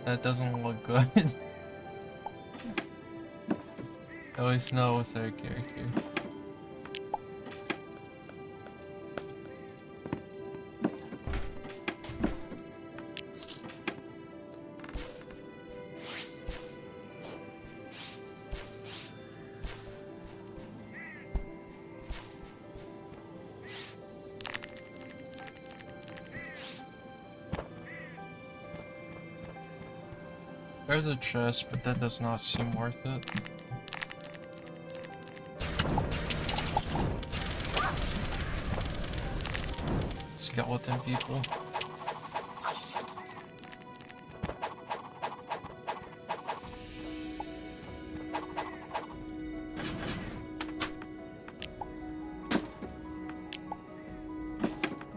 That doesn't look good. At least not with our character. There's a chest, but that does not seem worth it. skeleton people.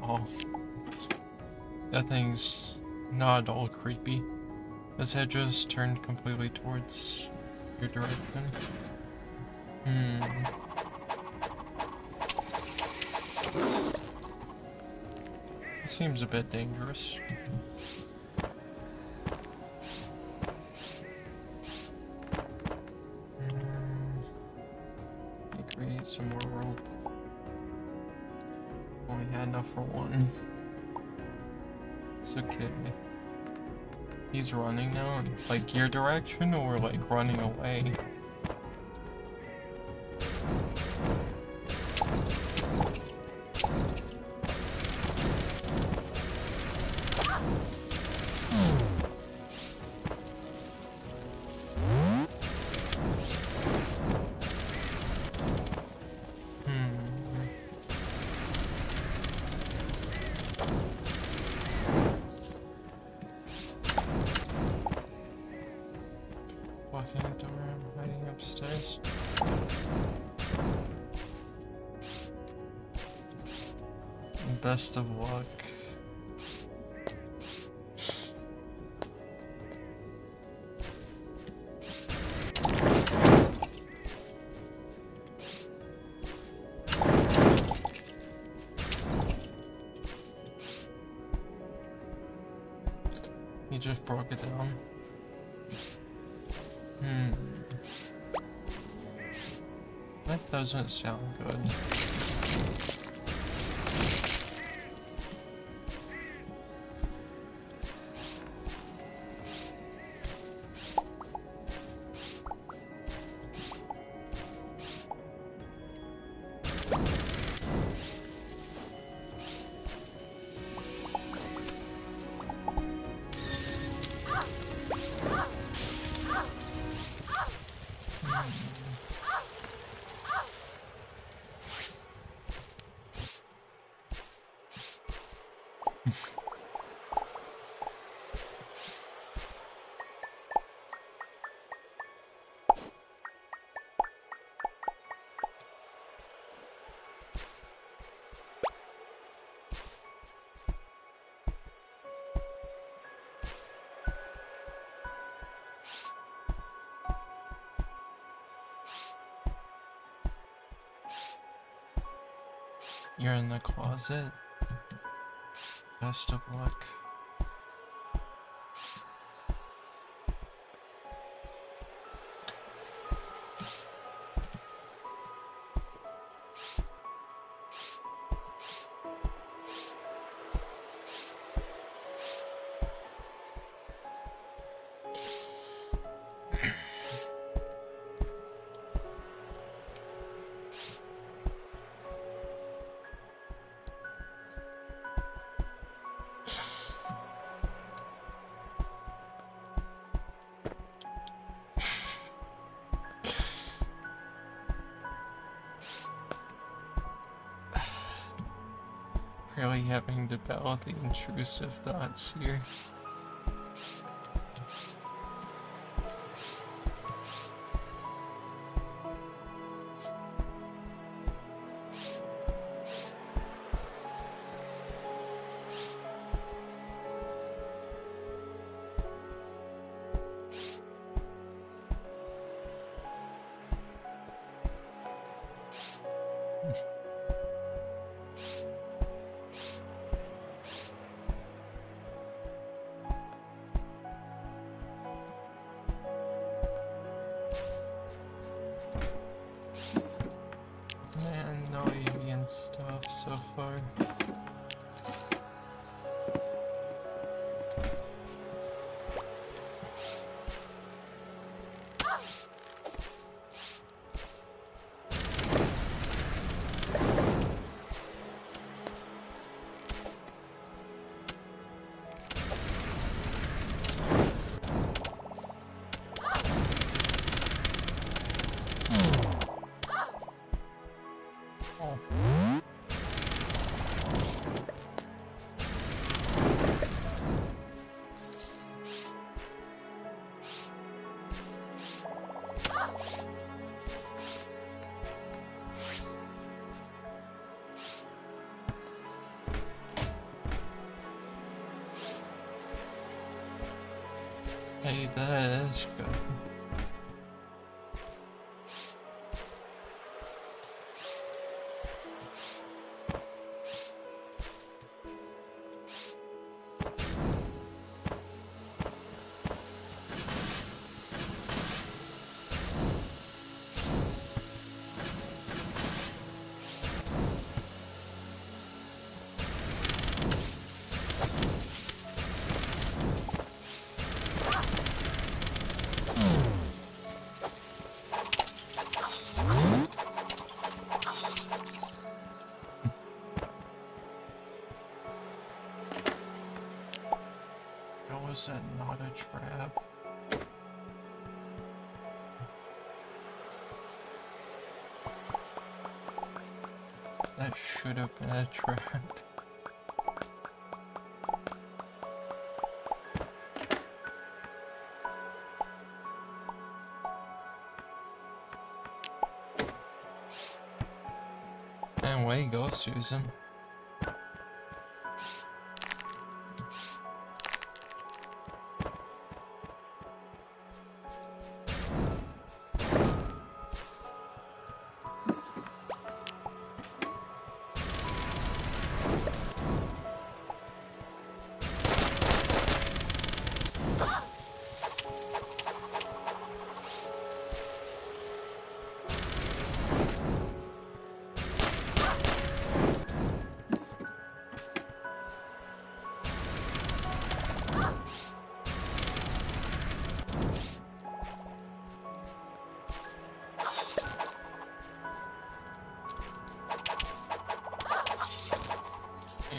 Oh, that thing's not at all creepy. His head just turned completely towards your direction. Seems a bit dangerous. Create some more rope. Only had enough for one. It's okay. He's running now, like your direction or like running away? Walking the door, I'm hiding upstairs. Best of luck. He just broke it down. That doesn't sound good. You're in the closet. Best of luck. Really having to battle the intrusive thoughts here. Hey, that is good. How was that not a trap? That should have been a trap. And way you go, Susan.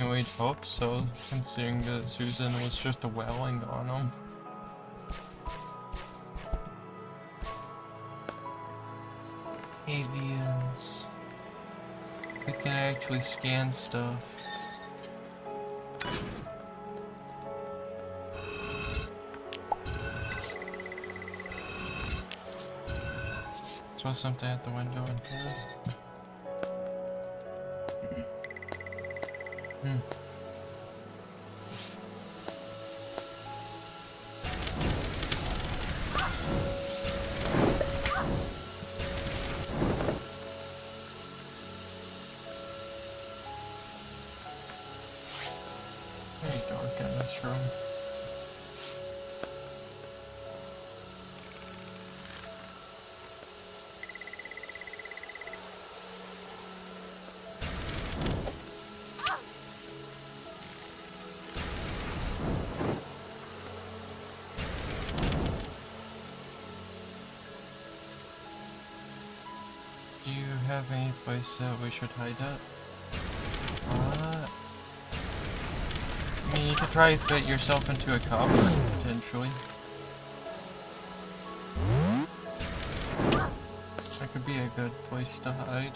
We'd hope so, considering that Susan was just wailing on him. Avians. We can actually scan stuff. Throw something at the window and very dark in this room. Do you have any place that we should hide at? I mean, you could try to fit yourself into a cupboard, potentially. That could be a good place to hide.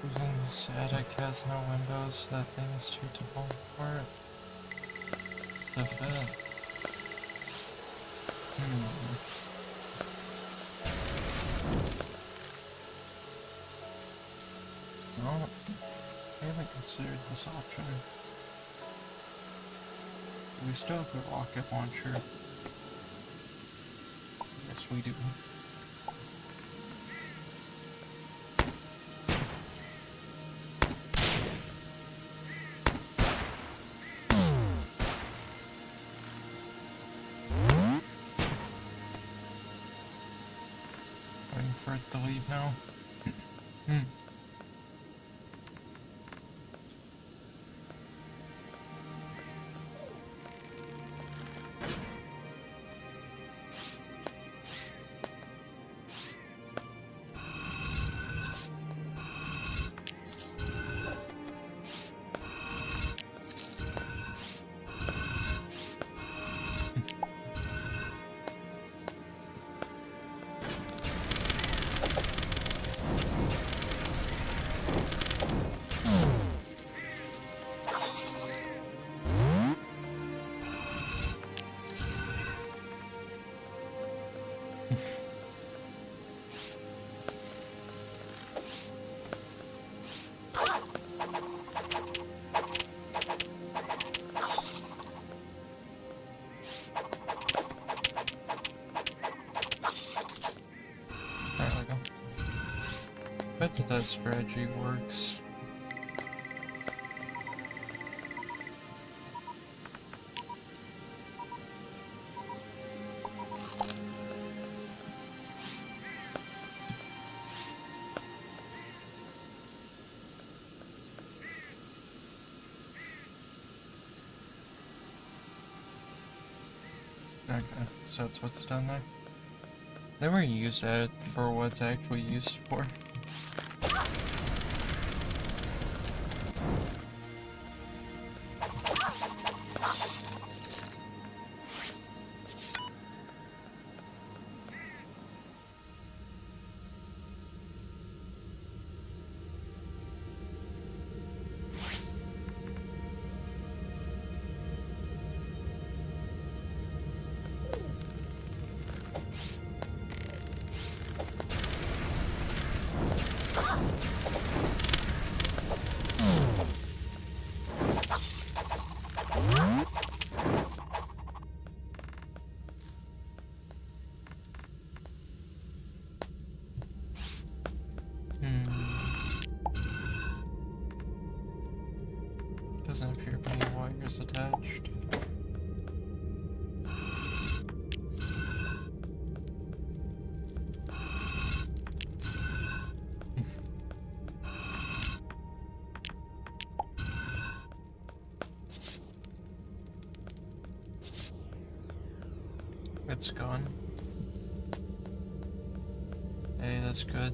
Susan's attic has no windows. That thing is too tall for it to fit. Well, I haven't considered this option. We still have the rocket launcher. Yes, we do. Waiting for it to leave now. Hmm. There we go. Bet that strategy works. Okay, so that's what's done there. Never use that for what it's actually used for. Doesn't appear to be any wires attached. It's gone. Hey, that's good.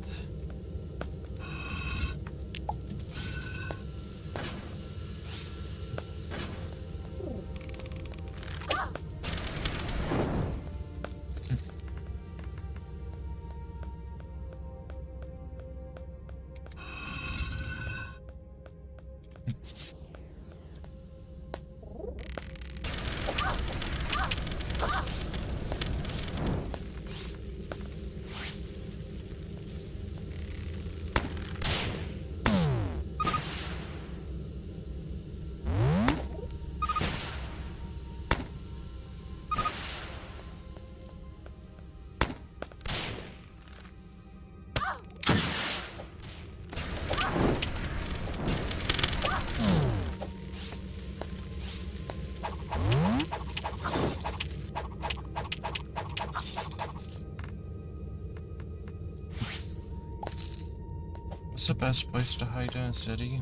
What's the best place to hide in a city?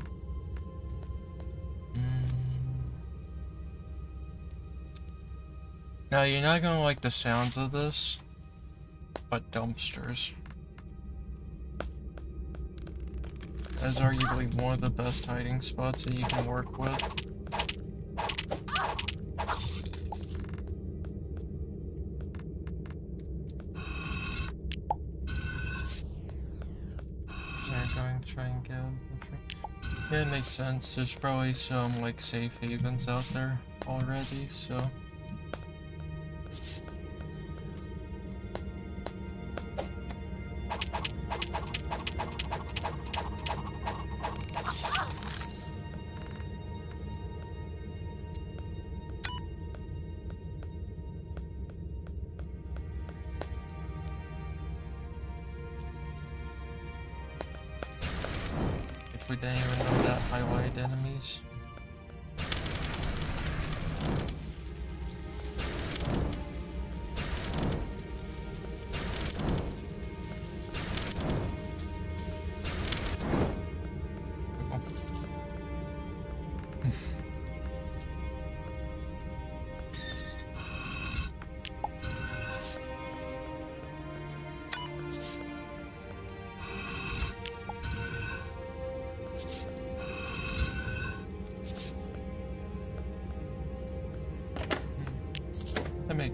Now, you're not gonna like the sounds of this, but dumpsters. That's arguably one of the best hiding spots that you can work with. They're going to try and get him. Yeah, it makes sense. There's probably some like safe havens out there already, so. We didn't even know that highlighted enemies.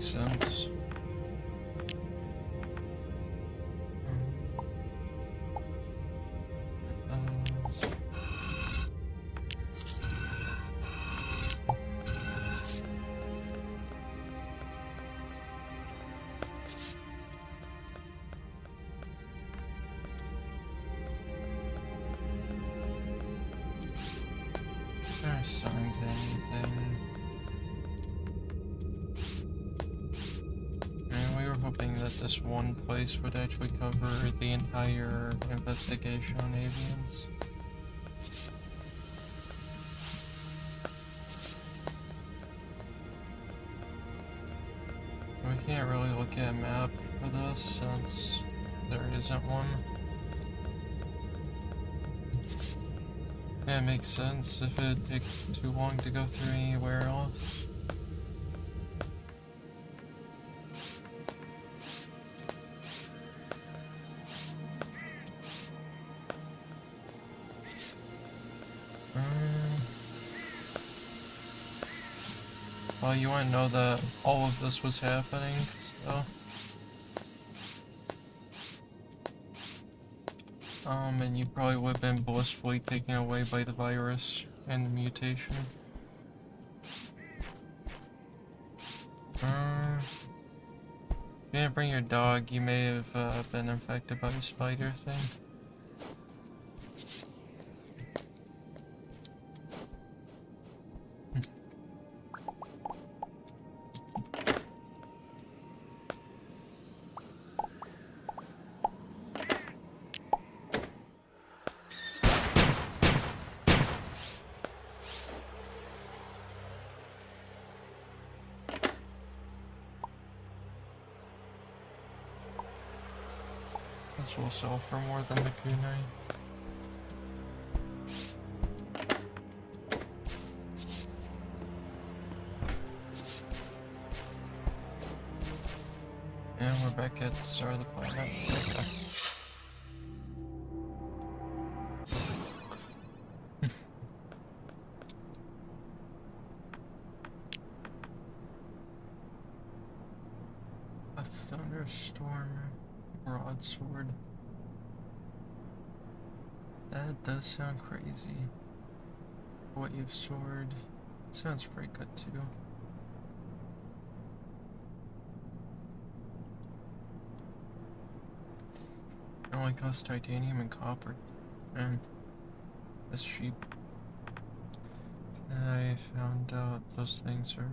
makes sense. Not assigned to anything. And we were hoping that this one place would actually cover the entire investigation on avians. We can't really look at a map for this since there isn't one. Yeah, it makes sense if it takes too long to go through anywhere else. Well, you wouldn't know that all of this was happening, so... and you probably would have been blissfully taken away by the virus and the mutation. If you didn't bring your dog, you may have been infected by the spider thing. This will sell for more than the kunai. And we're back at the start of the planet. Okay. A thunderstorm broadsword. That does sound crazy. Wave sword sounds pretty good too. It only costs titanium and copper. And this sheep. I found out those things are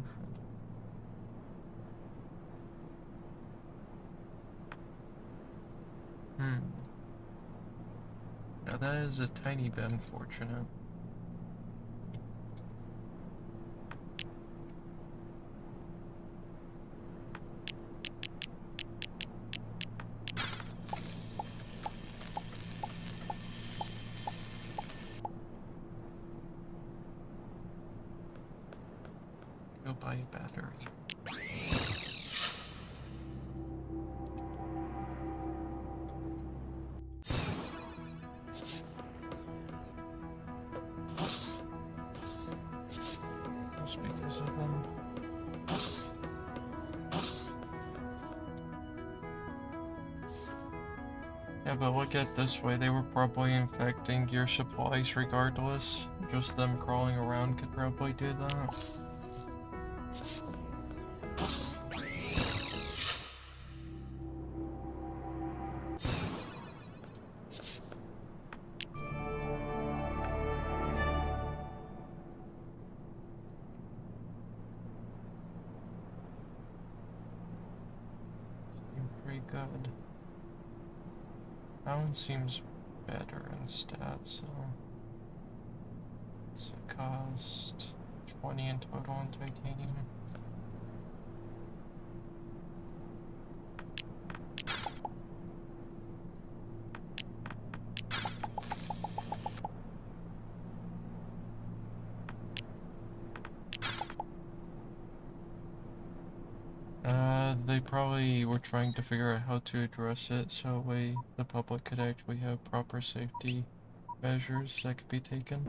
Now that is a tiny bit unfortunate. Go buy a battery. Because of them. Yeah, but look at it this way, they were probably infecting your supplies regardless. Just them crawling around could probably do that. Pretty good. That one seems better in stats, so it cost 20 in total in titanium. They probably were trying to figure out how to address it so the public could actually have proper safety measures that could be taken.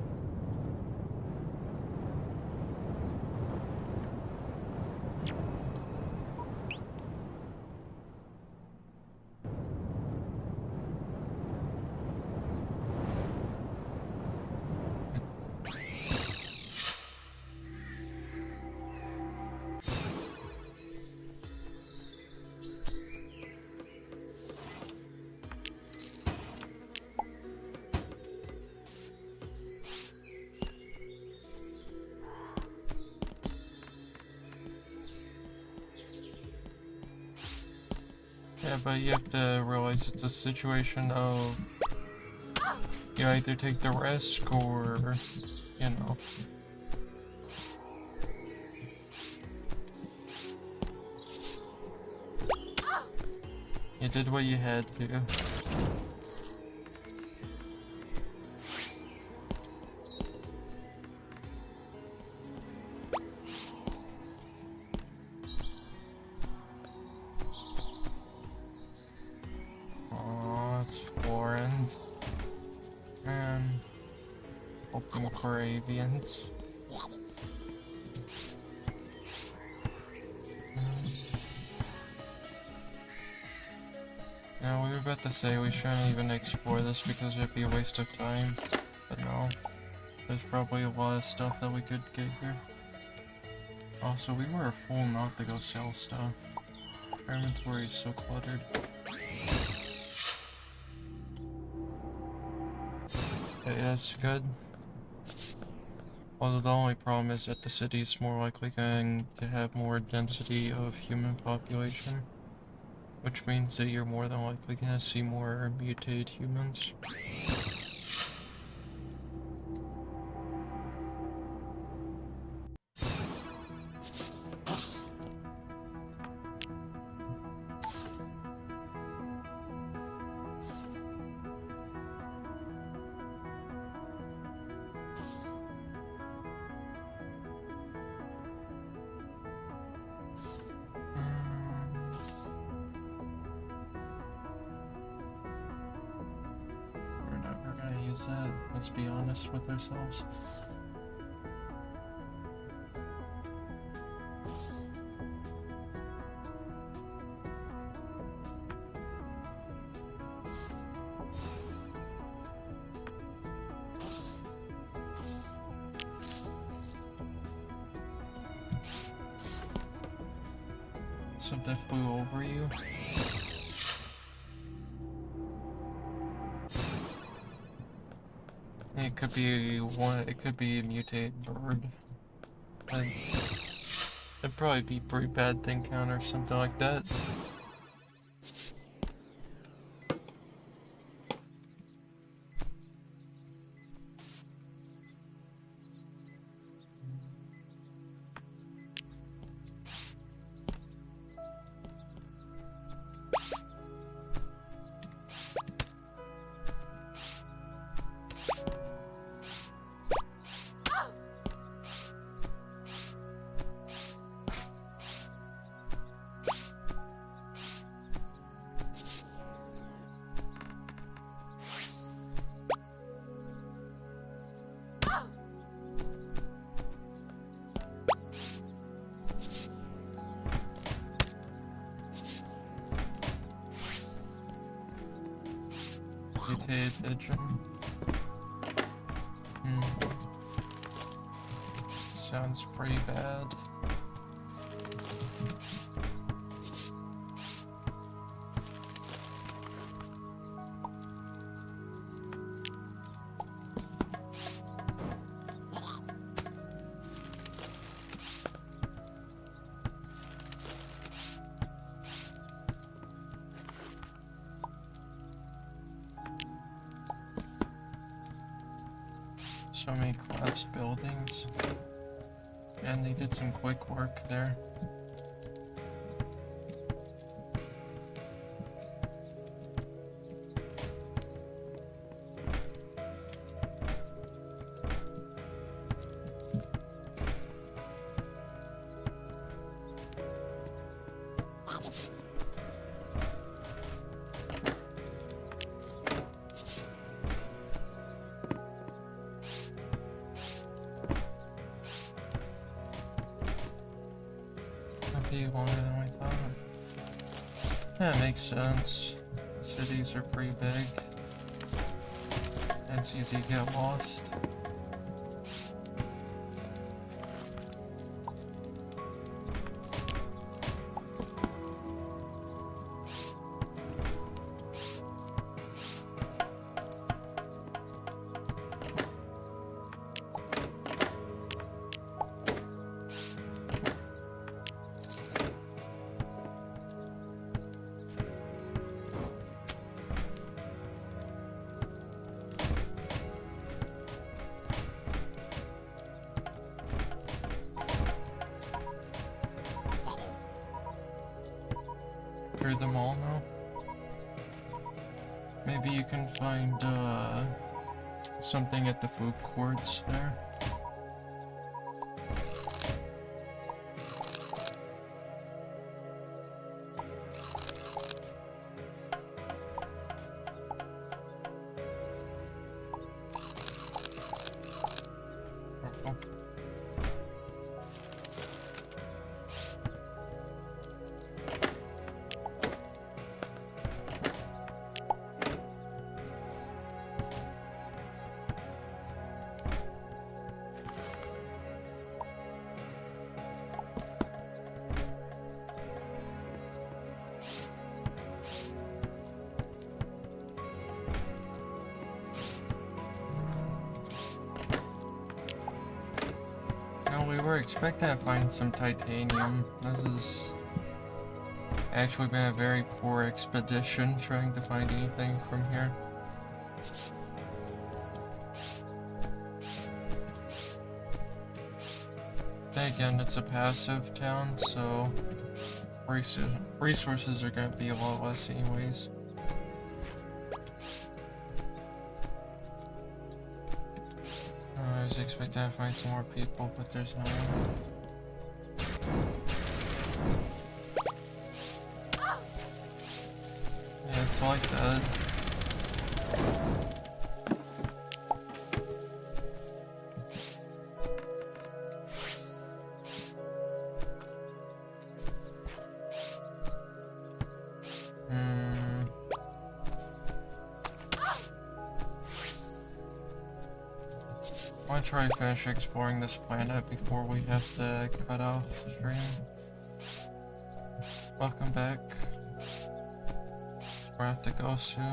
but you have to realize it's a situation of you either take the risk or, you know. You did what you had to. Oh, it's Florence. Man, hoping for avians. Now, we were about to say we shouldn't even explore this because it'd be a waste of time, but no. There's probably a lot of stuff that we could get here. Also, we were a fool not to go sell stuff. Our inventory is so cluttered. Okay, that's good. Although the only problem is that the city is more likely going to have more density of human population. Which means that you're more than likely gonna see more mutated humans. That. Let's be honest with ourselves. So that flew over you. It could be one. It could be a mutated bird. It'd probably be pretty bad thing count or something like that. Mutated pigeon. Sounds pretty bad. So many collapsed buildings, and they did some quick work there. Longer than we thought. That makes sense. Cities are pretty big. It's easy to get lost. through them all now. Maybe you can find something at the food courts there. We were expecting to find some titanium. This has actually been a very poor expedition trying to find anything from here. Then again, it's a passive town, so resources are going to be a lot less anyways. I was expecting to find some more people, but there's no one. Yeah, it's like that. I want to try to finish exploring this planet before we have to cut off stream. Welcome back. We have to go soon.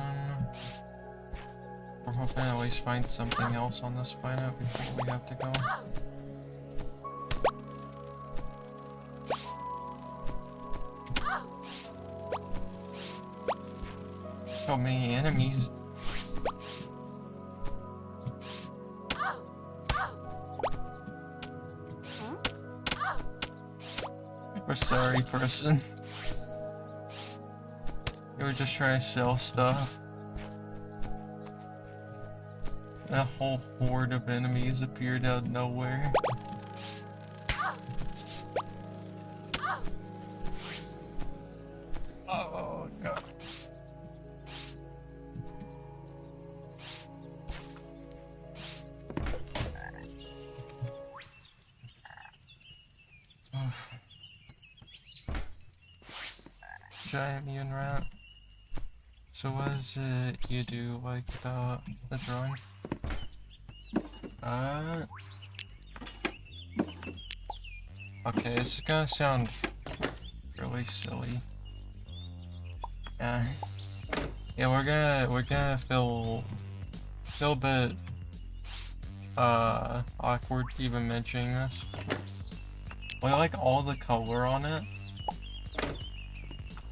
We're hoping to at least find something else on this planet before we have to go. So many enemies. We're sorry, person. You were just trying to sell stuff. And a whole horde of enemies appeared out of nowhere. Oh god. Giant mutant rat. So what is it you do like the drawing? Okay, this is gonna sound really silly. Yeah, we're gonna feel a bit awkward even mentioning this. We like all the color on it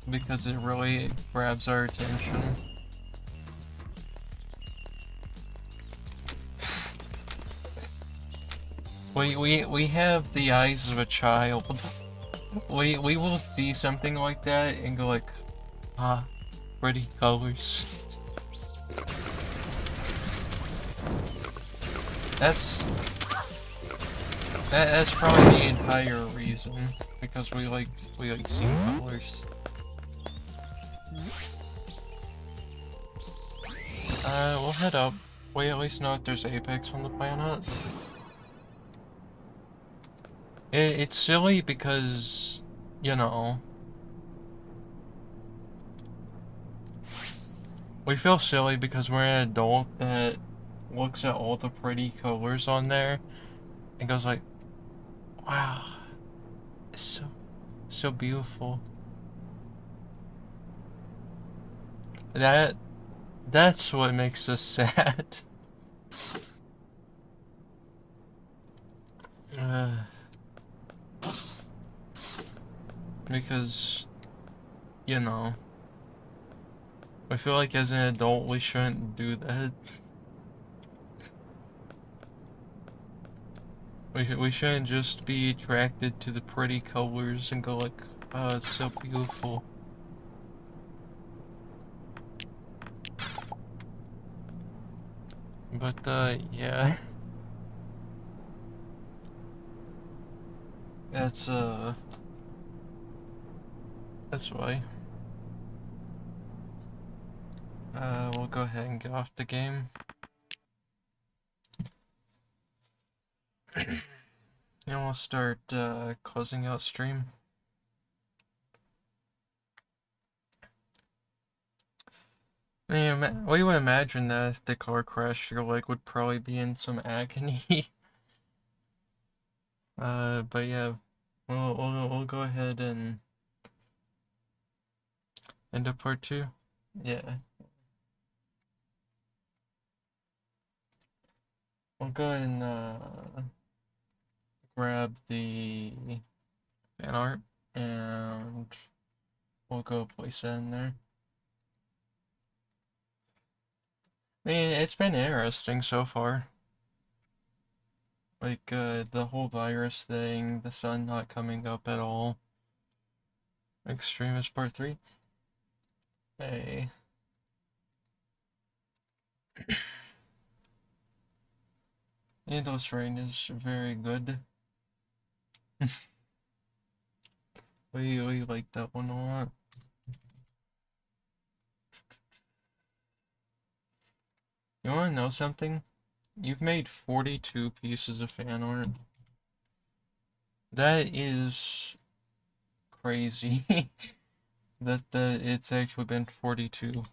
because it really grabs our attention. We have the eyes of a child. We will see something like that and go like, ah, pretty colors. That's probably the entire reason, because we like seeing colors. We'll head up. We at least know if there's Apex on the planet. It's silly because, you know, we feel silly because we're an adult that looks at all the pretty colors on there and goes like, wow, it's so beautiful. That's what makes us sad. Because, you know, I feel like as an adult we shouldn't do that. We shouldn't just be attracted to the pretty colors and go like, oh, it's so beautiful. But, yeah. That's why. We'll go ahead and get off the game. And we'll start, closing out stream. I mean, we would imagine that if the car crashed, your leg would probably be in some agony. But yeah, we'll go ahead and end up part 2. Yeah. We'll go ahead and, grab the fan art, and we'll go place that in there. I mean, it's been interesting so far. Like, the whole virus thing, the sun not coming up at all. Extremist Part 3. Hey. Angel's Rain is very good. We like that one a lot. You wanna know something? You've made 42 pieces of fan art. That is crazy. that it's actually been 42.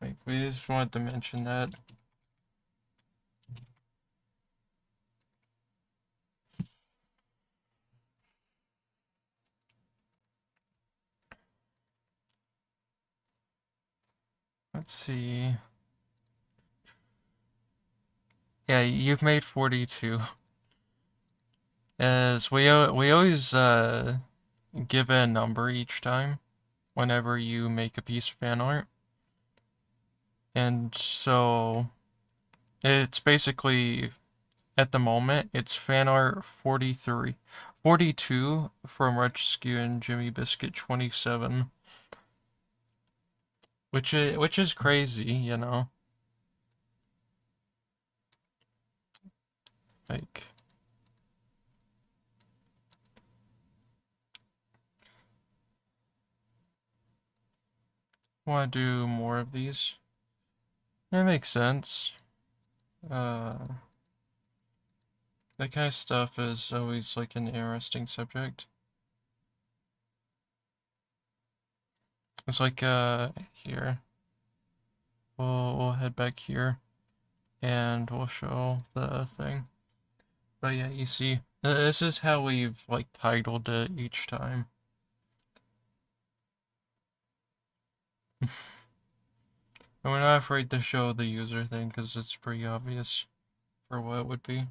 Like, we just wanted to mention that. Let's see. Yeah, you've made 42. As we always give a number each time whenever you make a piece of fan art. And so it's basically, at the moment, it's fan art 43. 42 from Rich Skew and Jimmy Biscuit 27. Which is crazy, you know? Like, want to do more of these? That makes sense. That kind of stuff is always like an interesting subject. It's like, here. We'll head back here, and we'll show the thing. But yeah, you see, this is how we've, like, titled it each time. And we're not afraid to show the user thing, because it's pretty obvious for what it would be.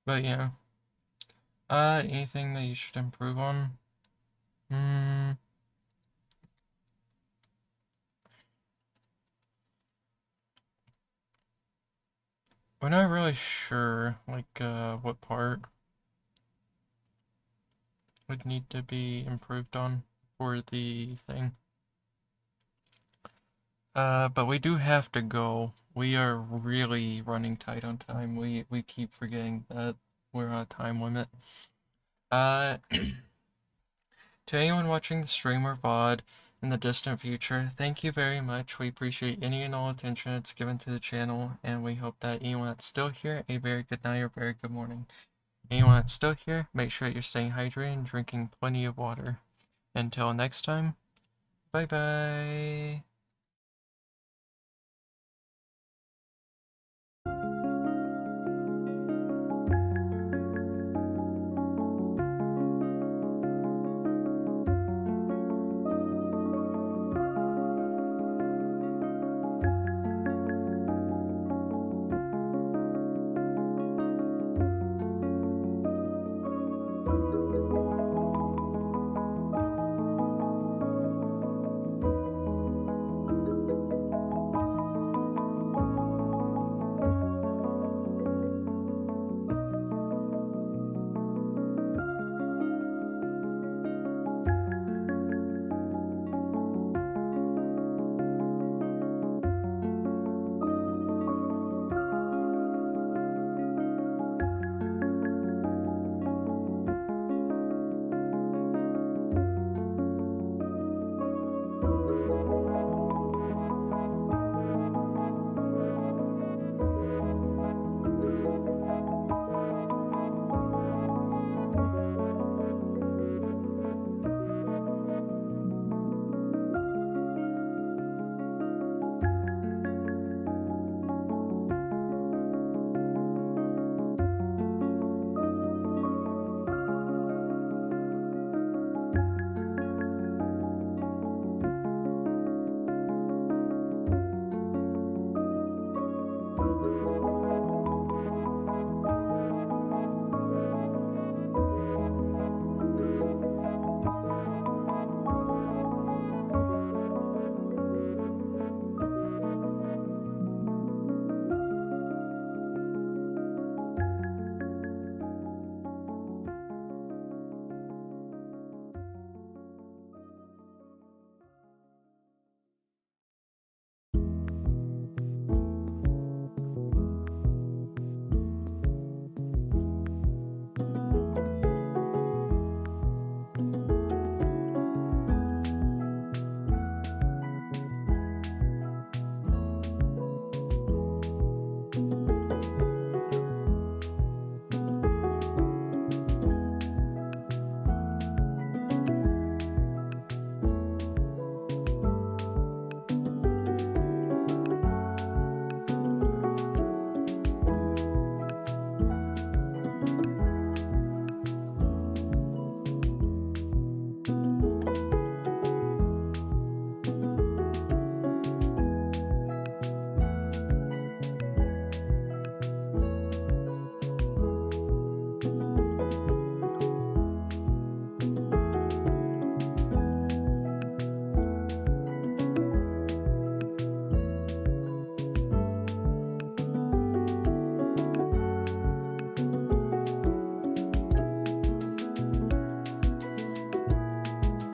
But yeah. Anything that you should improve on? We're not really sure, like, what part would need to be improved on for the thing. But we do have to go. We are really running tight on time. We keep forgetting that we're on a time limit. To anyone watching the stream or VOD in the distant future, thank you very much. We appreciate any and all attention that's given to the channel, and we hope that anyone that's still here, a very good night or very good morning. Anyone that's still here, make sure that you're staying hydrated and drinking plenty of water. Until next time, bye bye.